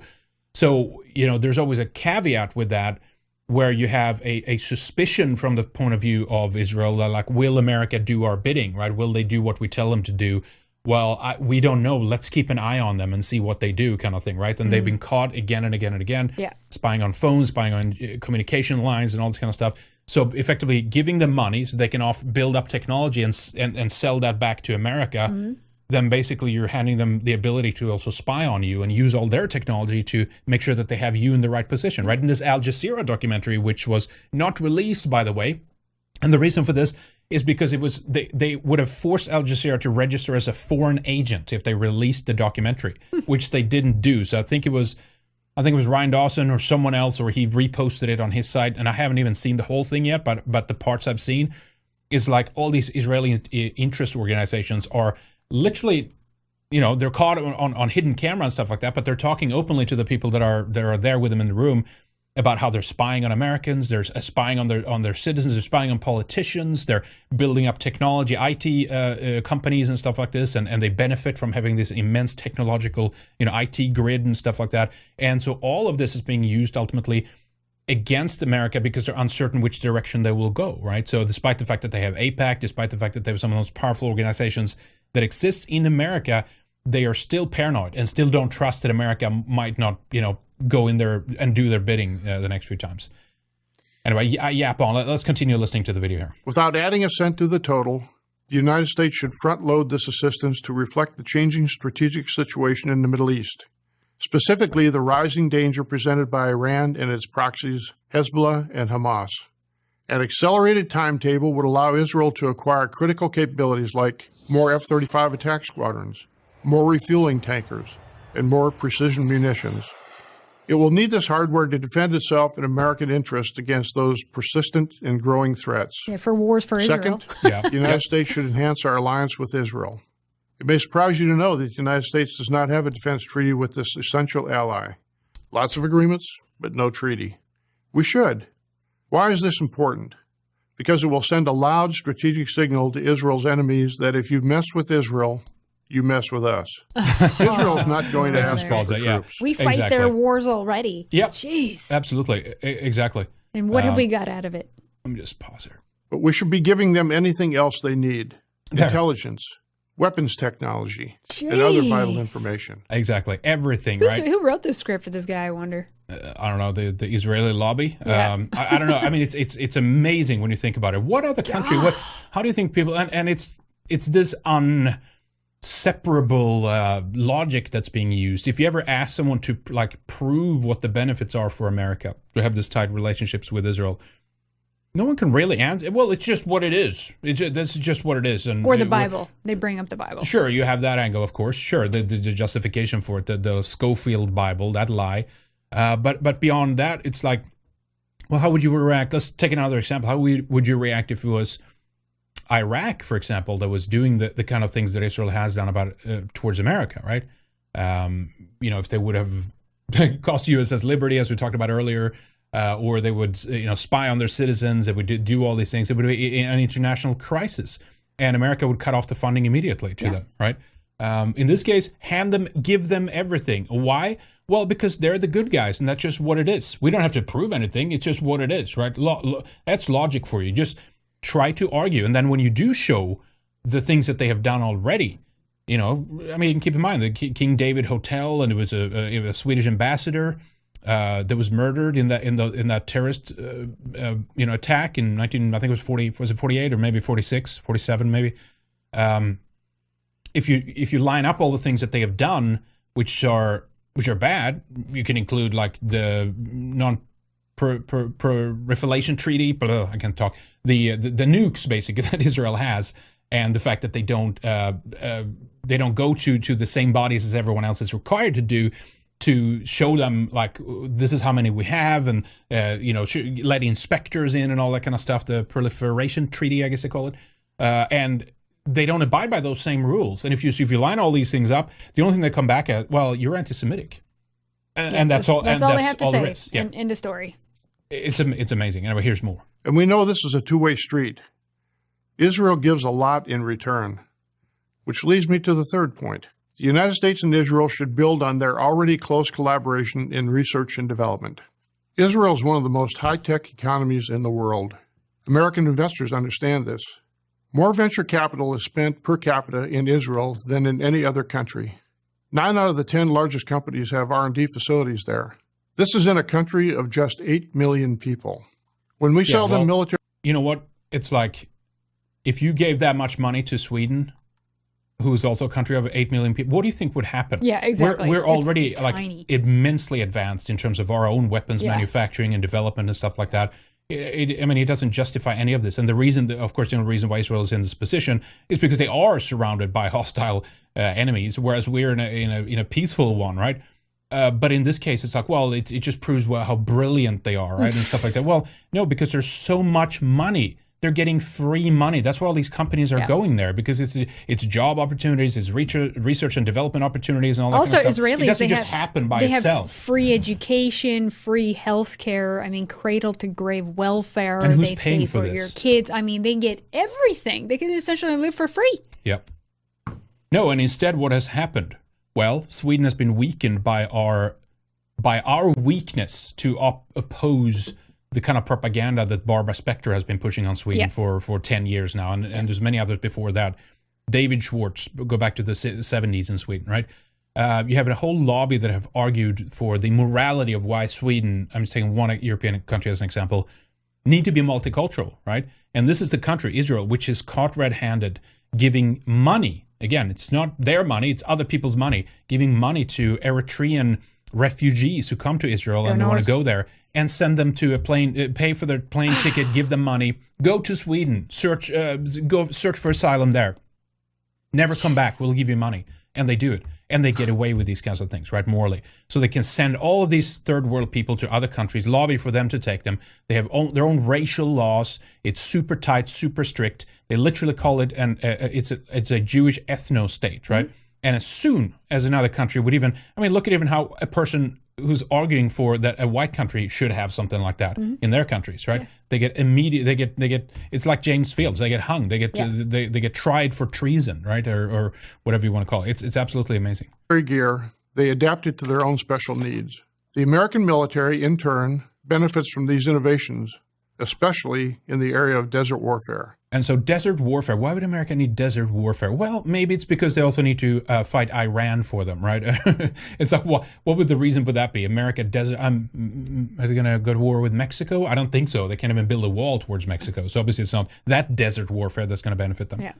So, you know, there's always a caveat with that, where you have a suspicion from the point of view of Israel that, like, will America do our bidding, right? Will they do what we tell them to do? Well, we don't know. Let's keep an eye on them and see what they do, kind of thing, right? And they've been caught again and again and again, spying on phones, spying on communication lines and all this kind of stuff. So effectively giving them money so they can build up technology and sell that back to America. then basically you're handing them the ability to also spy on you and use all their technology to make sure that they have you in the right position, right? In this Al Jazeera documentary, which was not released, by the way, and the reason for this is because it was they would have forced Al Jazeera to register as a foreign agent if they released the documentary, which they didn't do. So I think it was Ryan Dawson or someone else, or he reposted it on his site, and I haven't even seen the whole thing yet, but the parts I've seen is like all these Israeli interest organizations are literally, they're caught on hidden camera and stuff like that, but they're talking openly to the people that are there with them in the room about how they're spying on Americans, they're spying on their citizens, they're spying on politicians, they're building up technology, IT companies and stuff like this, and they benefit from having this immense technological, IT grid and stuff like that. And so all of this is being used ultimately against America because they're uncertain which direction they will go, right? So despite the fact that they have AIPAC, despite the fact that they have some of the most powerful organizations that exists in America, they are still paranoid and still don't trust that America might not, go in there and do their bidding the next few times. Anyway, I yap on. Let's continue listening to the video here. Without adding a cent to the total, the United States should front-load this assistance to reflect the changing strategic situation in the Middle East, specifically the rising danger presented by Iran and its proxies, Hezbollah and Hamas. An accelerated timetable would allow Israel to acquire critical capabilities like more F-35 attack squadrons, more refueling tankers, and more precision munitions. It will need this hardware to defend itself in American interest against those persistent and growing threats. Yeah, for wars for Israel. Second, the United States should enhance our alliance with Israel. It may surprise you to know that the United States does not have a defense treaty with this essential ally. Lots of agreements, but no treaty. We should. Why is this important? Because it will send a loud strategic signal to Israel's enemies that if you mess with Israel, you mess with us. Israel's not going to ask us for troops. We fight their wars already. Yep. Jeez. Absolutely. Exactly. And what have we got out of it? Let me just pause here. But we should be giving them anything else they need. Intelligence, weapons technology, and other vital information. Exactly. Everything, right? Who wrote this script for this guy, I wonder? I don't know, the Israeli lobby. Yeah. I don't know. I mean, it's amazing when you think about it. What other country? How do you think people? And it's this separable logic that's being used. If you ever ask someone to prove what the benefits are for America to have this tight relationships with Israel, no one can really answer. Well, it's just what it is. This is just what it is. Or the Bible. They bring up the Bible. Sure, you have that angle, of course. Sure, the justification for it, the Schofield Bible, that lie. But beyond that, it's like, well, how would you react? Let's take another example. How would you react if it was Iraq, for example, that was doing the kind of things that Israel has done towards America, right? If they would have cost USS Liberty, as we talked about earlier, or they would, spy on their citizens, they would do all these things. It would be an international crisis, and America would cut off the funding immediately to them, right? In this case, give them everything. Why? Well, because they're the good guys, and that's just what it is. We don't have to prove anything. It's just what it is, right? That's logic for you. Just try to argue, and then when you do show the things that they have done already, keep in mind the King David Hotel, and it was a Swedish ambassador that was murdered in that terrorist attack in I think it was 48 or maybe 46, 47 maybe. If you line up all the things that they have done, which are bad, you can include like the non-proliferation treaty. I can't talk. The nukes basically that Israel has, and the fact that they don't go to the same bodies as everyone else is required to do, to show them like this is how many we have, and let inspectors in and all that kind of stuff. The proliferation treaty, I guess they call it, and they don't abide by those same rules. And if you line all these things up, the only thing they come back at, well, you're anti-Semitic, and that's all. That's all they have to say. End of story. It's amazing. Anyway, here's more. And we know this is a two-way street. Israel gives a lot in return, which leads me to the third point. The United States and Israel should build on their already close collaboration in research and development. Israel is one of the most high-tech economies in the world. American investors understand this. More venture capital is spent per capita in Israel than in any other country. 9 out of the 10 largest companies have R&D facilities there. This is in a country of just 8 million people. When we sell them military... You know what? It's like, if you gave that much money to Sweden, who's also a country of 8 million people. What do you think would happen? Yeah, exactly. We're already it's like tiny. immensely advanced in terms of our own weapons manufacturing and development and stuff like that. I mean, it doesn't justify any of this. And the reason, of course, the reason why Israel is in this position is because they are surrounded by hostile enemies, whereas we're in a peaceful one, right? But in this case, it's like, well, it just proves how brilliant they are, right? And stuff like that. Well, no, because there's so much money. They're getting free money. That's why all these companies are going there, because it's job opportunities, it's research and development opportunities, and all that also, kind of stuff. Israelis, it doesn't just happen by itself. They have free education, free healthcare. I mean, cradle to grave welfare. And who's they paying pay for for this? your kids. I mean, they get everything. They can essentially live for free. Yep. No, and instead, what has happened? Well, Sweden has been weakened by our weakness to oppose the kind of propaganda that Barbara Specter has been pushing on Sweden for 10 years now, and there's many others before that. David Schwartz, go back to the 70s in Sweden, right? You have a whole lobby that have argued for the morality of why Sweden, I'm just taking one European country as an example, need to be multicultural, right? And this is the country, Israel, which is caught red-handed, giving money. Again, it's not their money, it's other people's money, giving money to Eritrean refugees who come to Israel and want to go there, and send them to a plane, pay for their plane ticket, give them money, go to Sweden, go search for asylum there, never come back, we'll give you money. And they do it. And they get away with these kinds of things, right, morally. So they can send all of these third world people to other countries, lobby for them to take them. They have their own racial laws. It's super tight, super strict. They literally call it, it's a Jewish ethno-state, right? Mm-hmm. And as soon as another country would even, I mean, look at even how a person who's arguing for that a white country should have something like that in their countries, right? Yeah. They get immediate. They get. It's like James Fields. They get hung. They get they get tried for treason, right, or whatever you want to call it. It's absolutely amazing. Gear, they adapted to their own special needs. The American military, in turn, benefits from these innovations, especially in the area of desert warfare. And so desert warfare, why would America need desert warfare? Well, maybe it's because they also need to fight Iran for them, right? It's like, what would the reason would that be? America, desert, are they going to go to war with Mexico? I don't think so. They can't even build a wall towards Mexico. So obviously it's not that desert warfare that's going to benefit them. Yeah.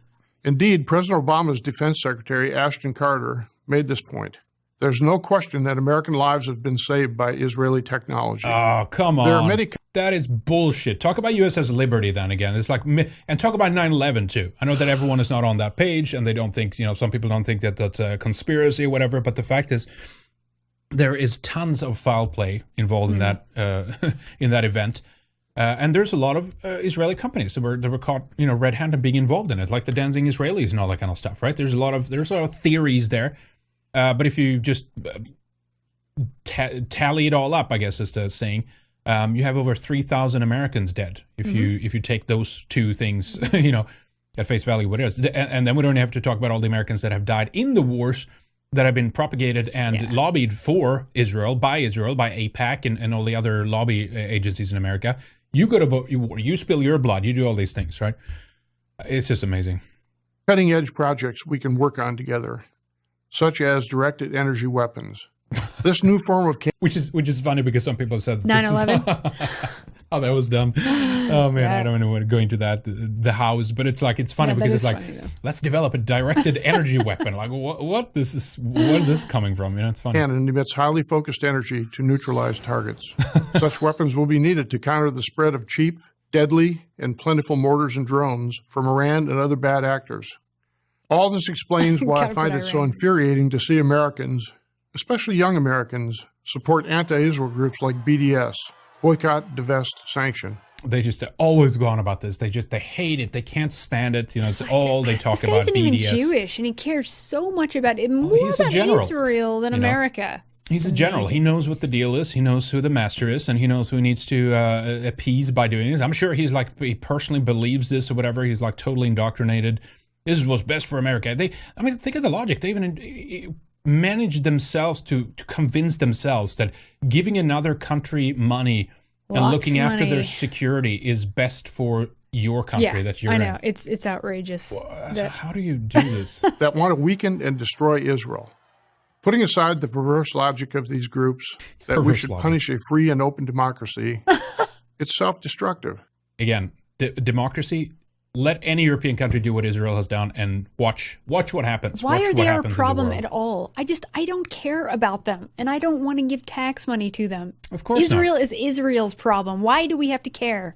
Indeed, President Obama's Defense Secretary, Ashton Carter, made this point. There's no question that American lives have been saved by Israeli technology. Oh, come on. There are many. That is bullshit. Talk about USS Liberty then again. It's like, and talk about 9/11 too. I know that everyone is not on that page and they don't think, some people don't think that that's a conspiracy or whatever. But the fact is, there is tons of foul play involved in that event. And there's a lot of Israeli companies that were caught, red-handed being involved in it, like the Danzig Israelis and all that kind of stuff, right? There's a lot of theories there. But if you just tally it all up, I guess is the saying, you have over 3,000 Americans dead if you take those two things, at face value, what it is. And then we don't have to talk about all the Americans that have died in the wars that have been propagated and lobbied for Israel, by AIPAC and all the other lobby agencies in America. You go to vote, you spill your blood, you do all these things, right? It's just amazing. Cutting edge projects we can work on together, such as directed energy weapons. This new form of which is funny because some people have said 9/11. Oh, that was dumb. Oh man, I don't want to go into that the house, but it's funny because it's like, let's develop a directed energy weapon. Like what is this coming from? It's funny. And emits highly focused energy to neutralize targets. Such weapons will be needed to counter the spread of cheap, deadly, and plentiful mortars and drones from Iran and other bad actors. All this explains why I find it so infuriating to see Americans, especially young Americans, support anti-Israel groups like BDS, Boycott, Divest, Sanction. They just always go on about this. They hate it. They can't stand it. It's all they talk about. This guy isn't BDS. even Jewish, and he cares so much about it more about Israel than America. He's a general. He knows what the deal is. He knows who the master is, and he knows who he needs to appease by doing this. I'm sure he personally believes this or whatever. He's totally indoctrinated. This is what's best for America. Think of the logic. They even managed themselves to convince themselves that giving another country money and looking after their security is best for your country that you're in. I know. It's outrageous. So how do you do this? That want to weaken and destroy Israel. Putting aside the perverse logic of these groups that we should punish a free and open democracy, it's self-destructive. Again, democracy let any European country do what Israel has done and watch what happens. Why watch are they our problem at all? I don't care about them, and I don't want to give tax money to them. Of course Israel not. is Israel's problem. Why do we have to care?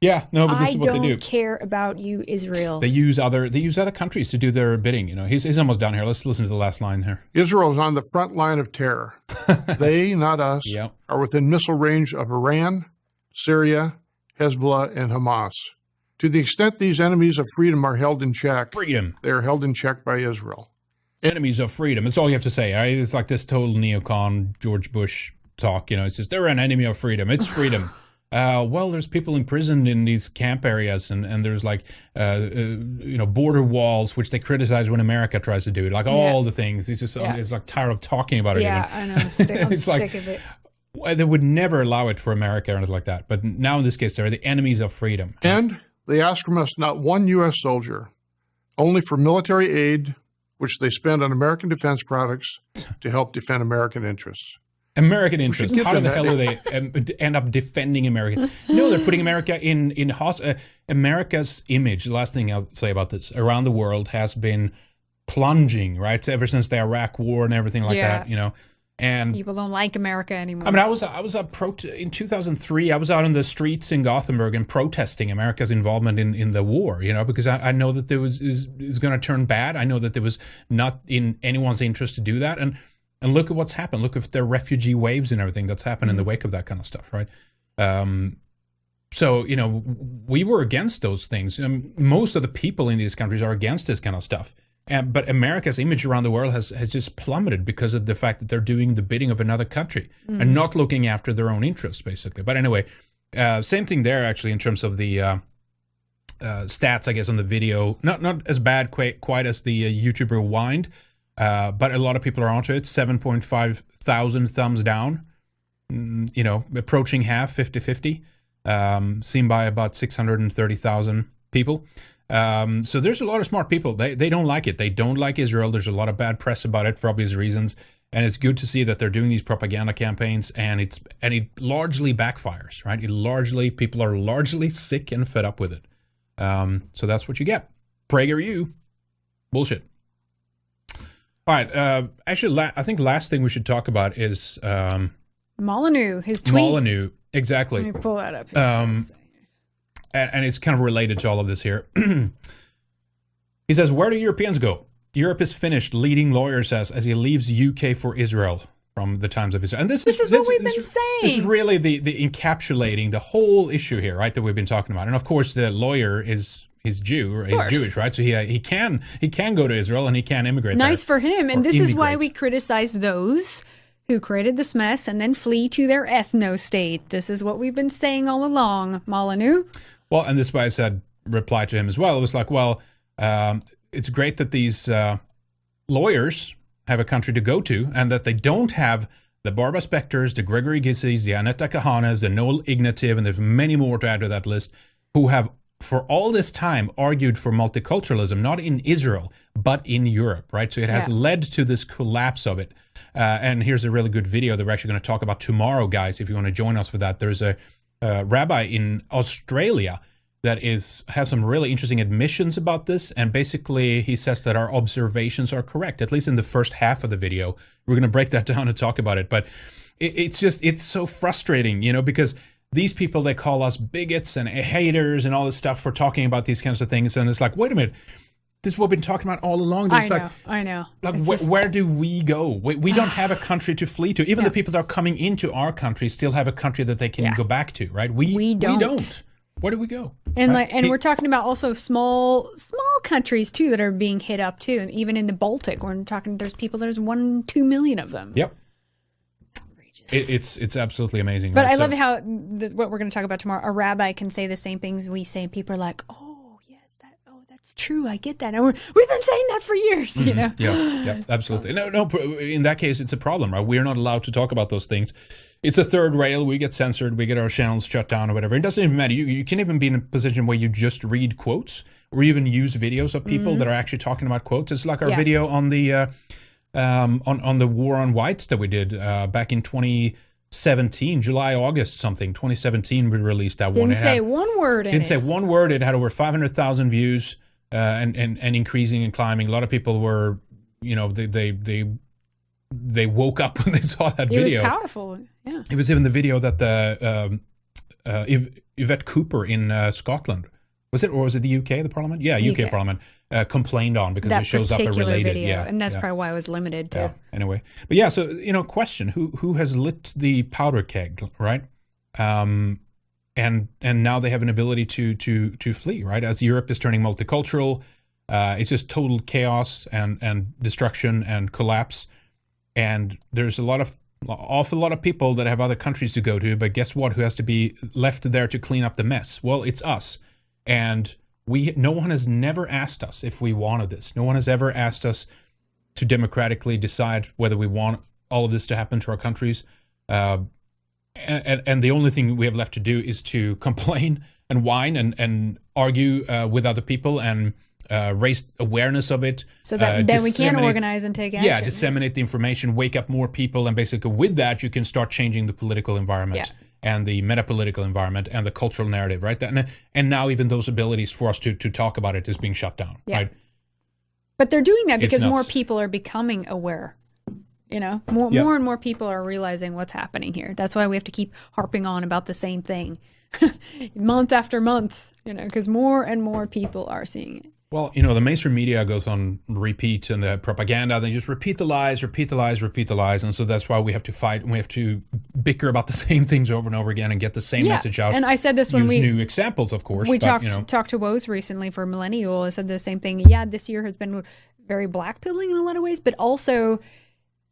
Yeah, no, but this is what they do. I don't care about you, Israel. They use other countries to do their bidding. You know, he's almost done here. Let's listen to the last line here. Israel is on the front line of terror. They, not us, are within missile range of Iran, Syria, Hezbollah, and Hamas. To the extent these enemies of freedom are held in check, they are held in check by Israel. Enemies of freedom. That's all you have to say. Right? It's like this total neocon George Bush talk. You know, it's just they're an enemy of freedom. It's freedom. Well, there's people imprisoned in these camp areas, and there's like, border walls, which they criticize when America tries to do it. Like all the things. It's just, it's like tired of talking about it. Yeah, I know. I'm sick of it. They would never allow it for America or anything like that. But now in this case, they're the enemies of freedom. And they ask from us not one U.S. soldier, only for military aid, which they spend on American defense products to help defend American interests. American interests. How the hell do they end up defending America? No, they're putting America in America's image. The last thing I'll say about this, around the world has been plunging, right? Ever since the Iraq War and everything like that, you know. And people don't like America anymore. I mean, I was in 2003. I was out in the streets in Gothenburg and protesting America's involvement in the war. You know, because I know that there is going to turn bad. I know that there was not in anyone's interest to do that. And look at what's happened. Look at the refugee waves and everything that's happened in the wake of that kind of stuff, right? So, you know, we were against those things. Most of the people in these countries are against this kind of stuff. But America's image around the world has just plummeted because of the fact that they're doing the bidding of another country and not looking after their own interests, basically. But anyway, same thing there, actually, in terms of the stats, I guess, on the video. Not as bad quite as the YouTuber Rewind. But a lot of people are onto it. 7.5 thousand thumbs down, you know, approaching half, 50-50, seen by about 630,000 people. So there's a lot of smart people. They don't like it. They don't like Israel. There's a lot of bad press about it for obvious reasons. And it's good to see that they're doing these propaganda campaigns, and it largely backfires, right? People are largely sick and fed up with it. So that's what you get. PragerU. Bullshit. All right. Actually, I think last thing we should talk about is Molyneux, his tweet. Molyneux, exactly. Let me pull that up here. And it's kind of related to all of this here. He says, "Where do Europeans go? Europe is finished," leading lawyer says as he leaves UK for Israel, from the Times of Israel. And this is what we've been saying. This is really the encapsulating the whole issue here, right, that we've been talking about. And of course, the lawyer is Jew, or he's Jewish, right? So he can go to Israel and he can immigrate. Nice for him. And this is why we criticize those who created this mess and then flee to their ethno-state. This is what we've been saying all along, Molyneux. Well, and this is why I said, reply to him as well. It was like, well, it's great that these lawyers have a country to go to, and that they don't have the Barbara Spectors, the Gregory Gisses, the Aneta Kahanas, the Noel Ignativ, and there's many more to add to that list, who have for all this time argued for multiculturalism, not in Israel, but in Europe, right? So it has led to this collapse of it. And here's a really good video that we're actually going to talk about tomorrow, guys, if you want to join us for that. There's a rabbi in Australia that has some really interesting admissions about this. And basically, he says that our observations are correct, at least in the first half of the video. We're going to break that down and talk about it. But it's so frustrating, you know, because these people, they call us bigots and haters and all this stuff for talking about these kinds of things. And it's like, wait a minute, this is what we've been talking about all along. I know. Like, where do we go? We don't have a country to flee to. Even the people that are coming into our country still have a country that they can go back to, right? We don't. Where do we go? And we're talking about also small countries too that are being hit up too. And even in the Baltic, we're talking, there's 1-2 million of them. Yep. It's absolutely amazing. But right? I love how what we're going to talk about tomorrow, a rabbi can say the same things we say. People are like, oh, yes, that's true. I get that. And we've been saying that for years, you know? Yeah, absolutely. No, in that case, it's a problem, right? We're not allowed to talk about those things. It's a third rail. We get censored. We get our channels shut down or whatever. It doesn't even matter. You can even be in a position where you just read quotes or even use videos of people that are actually talking about quotes. It's like our video on the on the war on whites that we did back in 2016 July, August something, 2017, we released that one. Didn't say one word in it. Didn't say one word. It had over 500,000 views and increasing and climbing. A lot of people were, you know, they woke up when they saw that video. It was powerful, yeah. It was even the video that the Yvette Cooper in Scotland, was it, or was it the UK, the Parliament? Yeah, UK Parliament, complained on because it shows up a related video, and that's probably why it was limited too. Anyway, but yeah, so you know, question: who has lit the powder keg, right? And now they have an ability to flee, right? As Europe is turning multicultural, it's just total chaos and destruction and collapse. And there's awful lot of people that have other countries to go to, but guess what? Who has to be left there to clean up the mess? Well, it's us. And no one has never asked us if we wanted this. No one has ever asked us to democratically decide whether we want all of this to happen to our countries. And the only thing we have left to do is to complain and whine and argue with other people and raise awareness of it. So that then we can organize and take action. Yeah, disseminate the information, wake up more people, and basically with that you can start changing the political environment and the metapolitical environment and the cultural narrative, right? And now even those abilities for us to talk about it is being shut down, right? But they're doing that because more people are becoming aware. You know, more and more people are realizing what's happening here. That's why we have to keep harping on about the same thing month after month, you know, because more and more people are seeing it. Well, you know, the mainstream media goes on repeat and the propaganda, they just repeat the lies. And so that's why we have to fight and we have to bicker about the same things over and over again and get the same message out. And I said this when use new examples, of course. We talked to Woes recently for Millennial. I said the same thing. Yeah, this year has been very blackpilling in a lot of ways, but also,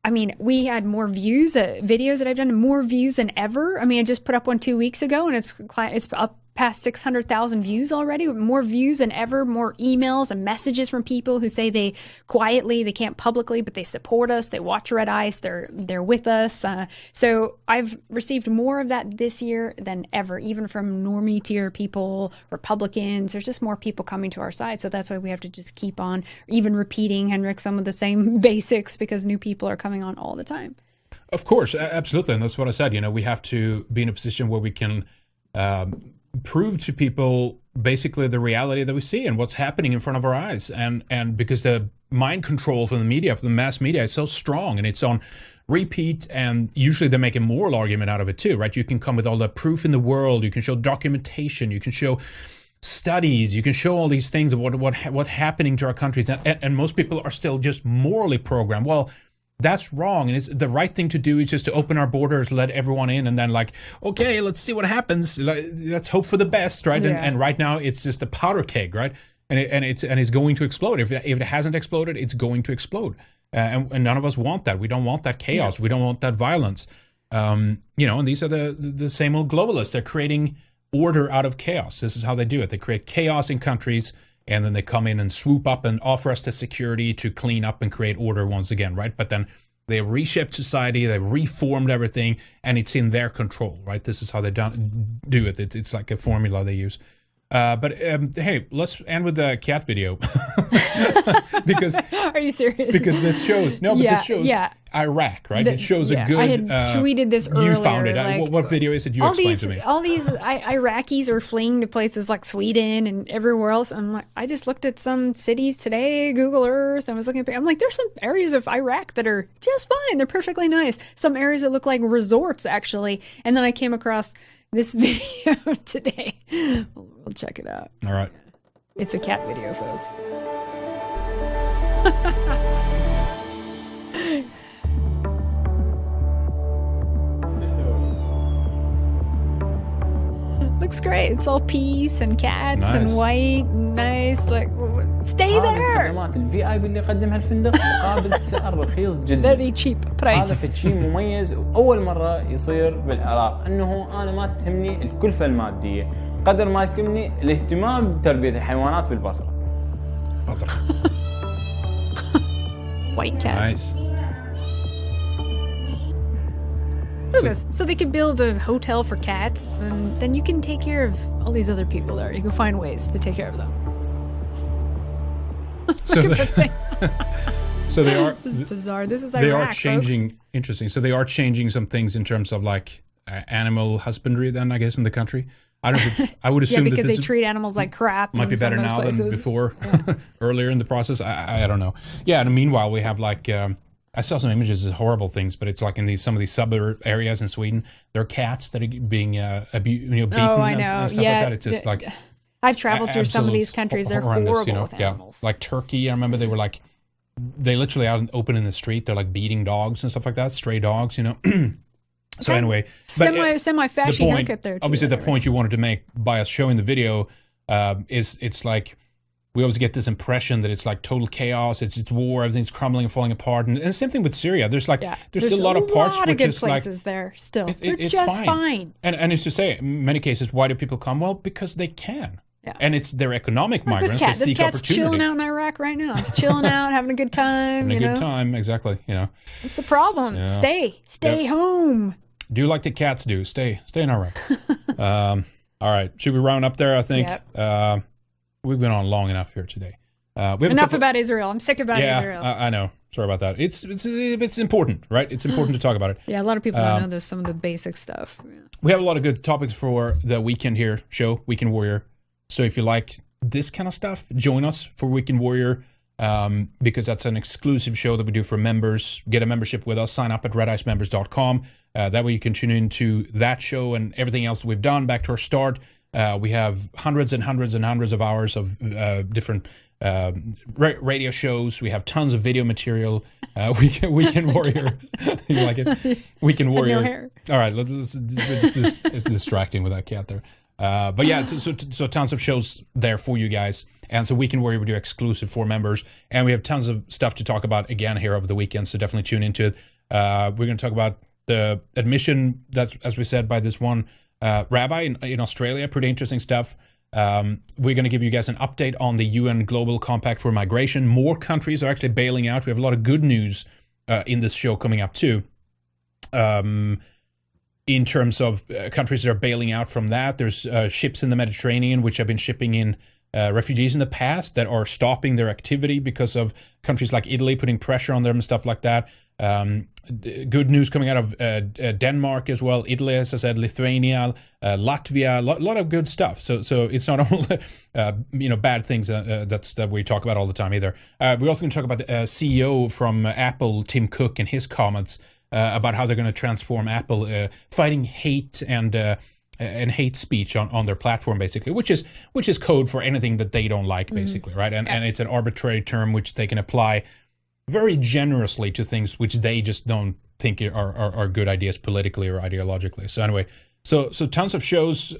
I mean, we had more views, videos that I've done, more views than ever. I mean, I just put up one 2 weeks ago and it's up past 600,000 views already, more views than ever, more emails and messages from people who say they can't publicly, but they support us. They watch Red Ice. They're with us. So I've received more of that this year than ever, even from normie tier people, Republicans. There's just more people coming to our side. So that's why we have to just keep on even repeating, Henrik, some of the same basics because new people are coming on all the time. Of course, absolutely. And that's what I said. You know, we have to be in a position where we can prove to people basically the reality that we see and what's happening in front of our eyes. And because the mind control from the media, from the mass media, is so strong and it's on repeat, and usually they make a moral argument out of it too, right? You can come with all the proof in the world, you can show documentation, you can show studies, you can show all these things of what's happening to our countries, and most people are still just morally programmed. Well, that's wrong, and it's the right thing to do is just to open our borders, let everyone in, and then okay, let's see what happens. Let's hope for the best, right? Yeah. And right now it's just a powder keg, right? And it's going to explode. If it hasn't exploded, it's going to explode. And none of us want that. We don't want that chaos. Yeah. We don't want that violence. You know, and these are the same old globalists. They're creating order out of chaos. This is how they do it. They create chaos in countries, and then they come in and swoop up and offer us the security to clean up and create order once again, right? But then they reshaped society, they reformed everything, and it's in their control, right? This is how they do it. It's like a formula they use. But hey, let's end with the cat video. Because are you serious? Because this shows this shows Iraq, right? It shows a good. I had tweeted this earlier. You found it. What video is it? You explained to me. All these Iraqis are fleeing to places like Sweden and everywhere else. I'm like, I just looked at some cities today, Google Earth. I was looking at. I'm like, there's some areas of Iraq that are just fine. They're perfectly nice. Some areas that look like resorts actually. And then I came across this video today. We'll check it out. All right. It's a cat video, folks. Looks great. It's all peace and cats and white and nice. Like, stay there. Very cheap price. هذا شيء مميز وأول مرة يصير بالعراق، إنه أنا ما تهمني الكلفة المادية قدر ما تهمني الاهتمام بتربية الحيوانات بالبصرة. White cats. Nice. Look at this. So they can build a hotel for cats, and then you can take care of all these other people there. You can find ways to take care of them. So they are. This is bizarre. This is Iraq, they are changing. folks. Interesting. So they are changing some things in terms of like animal husbandry then, I guess, in the country. I don't know if it's, I would assume because that they treat animals like crap. might be better now than before, earlier in the process. I don't know. Yeah, and meanwhile, we have like, I saw some images of horrible things, but it's like in some of these suburb areas in Sweden, there are cats that are being beaten and stuff like that. It's just like... I've traveled through some of these countries. They're horrible with animals. Yeah. Like Turkey, I remember they literally out open in the street, they're like beating dogs and stuff like that, stray dogs, So anyway, semi-fashy haircut there too. Obviously, the point you wanted to make by us showing the video is it's like we always get this impression that it's like total chaos, it's war, everything's crumbling and falling apart, and the same thing with Syria. There's a lot of parts which good is places like there still. It's just fine. And it's to say, in many cases, why do people come? Well, because they can. Yeah. And it's their economic migrants that seek opportunity. This cat's chilling out in Iraq right now. He's chilling out, having a good time. Having a good time, exactly. What's the problem? Yeah. Stay home. Do like the cats do. Stay in Iraq. All right. Should we round up there, I think? Yep. We've been on long enough here today. Enough about Israel. I'm sick about Israel. I know. Sorry about that. It's important, right? It's important to talk about it. Yeah, a lot of people don't know there's some of the basic stuff. Yeah. We have a lot of good topics for the Weekend Here show, Weekend Warrior. So if you like this kind of stuff, join us for Weekend Warrior, because that's an exclusive show that we do for members. Get a membership with us. Sign up at redicemembers.com. That way you can tune into that show and everything else that we've done back to our start. We have hundreds and hundreds and hundreds of hours of different radio shows. We have tons of video material. Weekend Warrior. You like it? Weekend Warrior. No hair. All right. It's distracting with that cat there. But yeah, so tons of shows there for you guys. And so Weekend Warrior we do exclusive for members. And we have tons of stuff to talk about again here over the weekend. So definitely tune into it. We're going to talk about the admission, that's, as we said, by this one rabbi in Australia. Pretty interesting stuff. We're going to give you guys an update on the UN Global Compact for Migration. More countries are actually bailing out. We have a lot of good news in this show coming up too. In terms of countries that are bailing out from that, there's ships in the Mediterranean which have been shipping in refugees in the past that are stopping their activity because of countries like Italy putting pressure on them and stuff like that. Good news coming out of Denmark as well, Italy, as I said, Lithuania, Latvia, a lot of good stuff. So it's not only bad things that we talk about all the time either. We're also going to talk about the CEO from Apple, Tim Cook, and his comments about how they're going to transform Apple, fighting hate and hate speech on their platform, basically, which is code for anything that they don't like, basically, right? And it's an arbitrary term which they can apply very generously to things which they just don't think are good ideas politically or ideologically. So anyway, so tons of shows,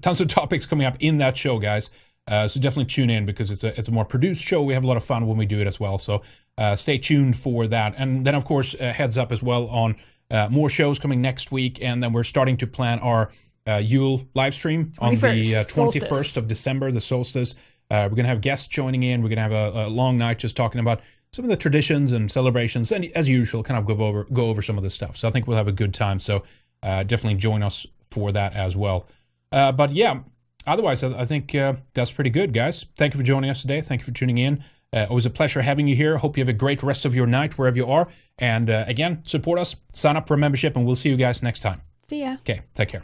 tons of topics coming up in that show, guys. So definitely tune in because it's a more produced show. We have a lot of fun when we do it as well. So stay tuned for that. And then, of course, heads up as well on more shows coming next week. And then we're starting to plan our Yule live stream on the 21st of December, the solstice. We're going to have guests joining in. We're going to have a long night just talking about some of the traditions and celebrations. And as usual, kind of go over some of this stuff. So I think we'll have a good time. So definitely join us for that as well. But yeah, otherwise, I think that's pretty good, guys. Thank you for joining us today. Thank you for tuning in. Always a pleasure having you here. Hope you have a great rest of your night wherever you are. And again, support us, sign up for a membership, and we'll see you guys next time. See ya. Okay, take care.